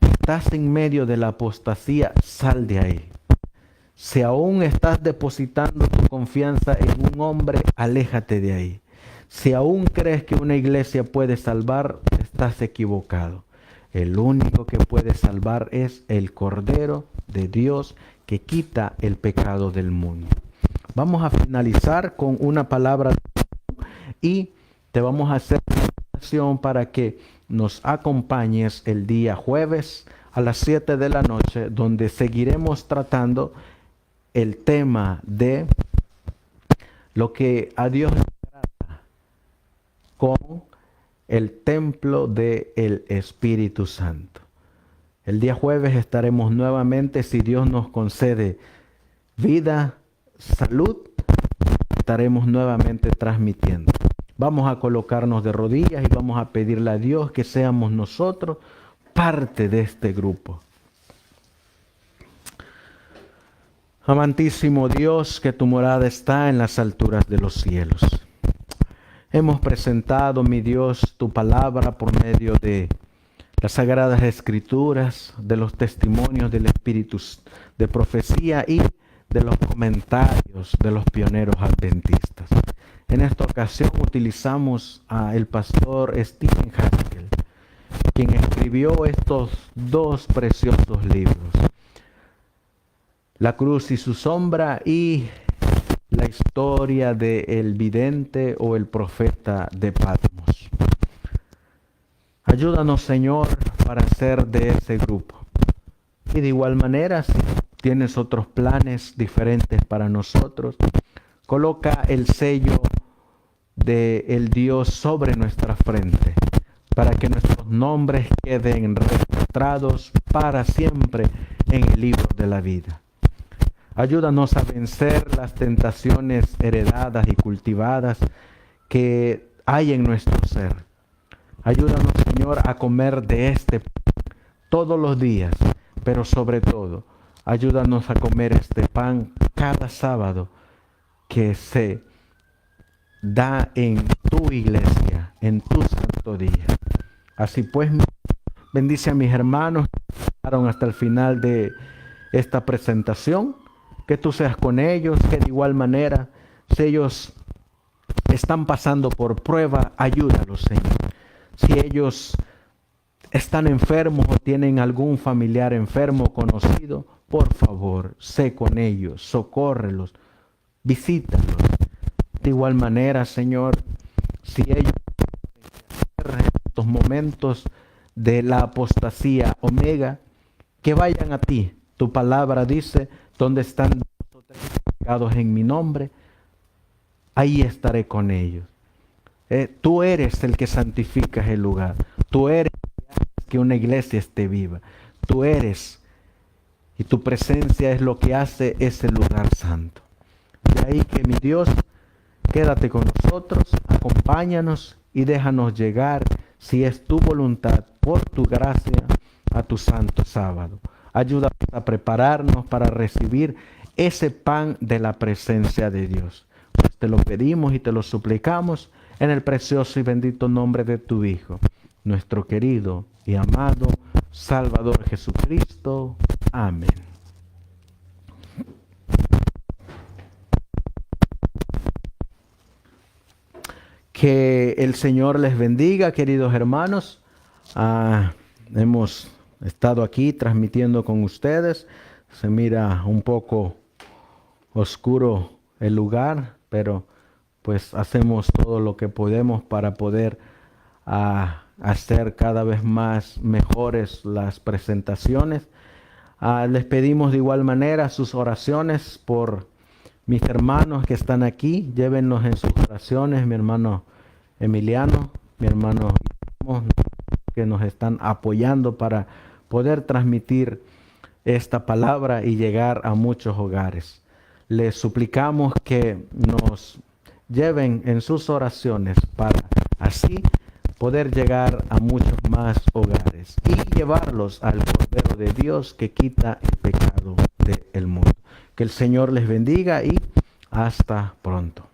estás en medio de la apostasía, sal de ahí. Si aún estás depositando tu confianza en un hombre, aléjate de ahí. Si aún crees que una iglesia puede salvar, estás equivocado. El único que puede salvar es el Cordero de Dios que quita el pecado del mundo. Vamos a finalizar con una palabra y te vamos a hacer una invitación para que nos acompañes el día jueves a las 7 de la noche, donde seguiremos tratando el tema de lo que a Dios le agrada con el templo del Espíritu Santo. El día jueves estaremos nuevamente, si Dios nos concede vida, salud, estaremos nuevamente transmitiendo. Vamos a colocarnos de rodillas y vamos a pedirle a Dios que seamos nosotros parte de este grupo. Amantísimo Dios, que tu morada está en las alturas de los cielos. Hemos presentado, mi Dios, tu palabra por medio de las Sagradas Escrituras, de los testimonios del Espíritu de profecía y de los comentarios de los pioneros adventistas. En esta ocasión utilizamos al pastor Stephen Haskell, quien escribió estos dos preciosos libros, La cruz y su sombra y la historia del vidente o el profeta de Patmos. Ayúdanos, Señor, para ser de ese grupo. Y de igual manera, si tienes otros planes diferentes para nosotros, coloca el sello del Dios sobre nuestra frente, para que nuestros nombres queden registrados para siempre en el libro de la vida. Ayúdanos a vencer las tentaciones heredadas y cultivadas que hay en nuestro ser. Ayúdanos, Señor, a comer de este pan todos los días, pero sobre todo, ayúdanos a comer este pan cada sábado que se da en tu iglesia, en tu santo día. Así pues, bendice a mis hermanos que llegaron hasta el final de esta presentación, que tú seas con ellos, que de igual manera, si ellos están pasando por prueba, ayúdalos, Señor. Si ellos están enfermos o tienen algún familiar enfermo conocido, por favor, sé con ellos, socórrelos, visítalos. De igual manera, Señor, si ellos en estos momentos de la apostasía omega, que vayan a ti. Tu palabra dice, donde están dos o tres congregados en mi nombre, ahí estaré con ellos. Tú eres el que santificas el lugar. Tú eres el que haces que una iglesia esté viva. Tú eres, y tu presencia es lo que hace ese lugar santo. De ahí que, mi Dios, quédate con nosotros, acompáñanos y déjanos llegar, si es tu voluntad, por tu gracia, a tu santo sábado. Ayúdanos a prepararnos para recibir ese pan de la presencia de Dios. Pues te lo pedimos y te lo suplicamos en el precioso y bendito nombre de tu Hijo, nuestro querido y amado Salvador Jesucristo. Amén. Que el Señor les bendiga, queridos hermanos. Hemos estado aquí transmitiendo con ustedes. Se mira un poco oscuro el lugar, pero pues hacemos todo lo que podemos para poder hacer cada vez más mejores las presentaciones. Les pedimos de igual manera sus oraciones por mis hermanos que están aquí. Llévenlos en sus oraciones, mi hermano Emiliano, mi hermano que nos están apoyando para poder transmitir esta palabra y llegar a muchos hogares. Les suplicamos que nos lleven en sus oraciones para así poder llegar a muchos más hogares y llevarlos al Cordero de Dios que quita el pecado del mundo. Que el Señor les bendiga y hasta pronto.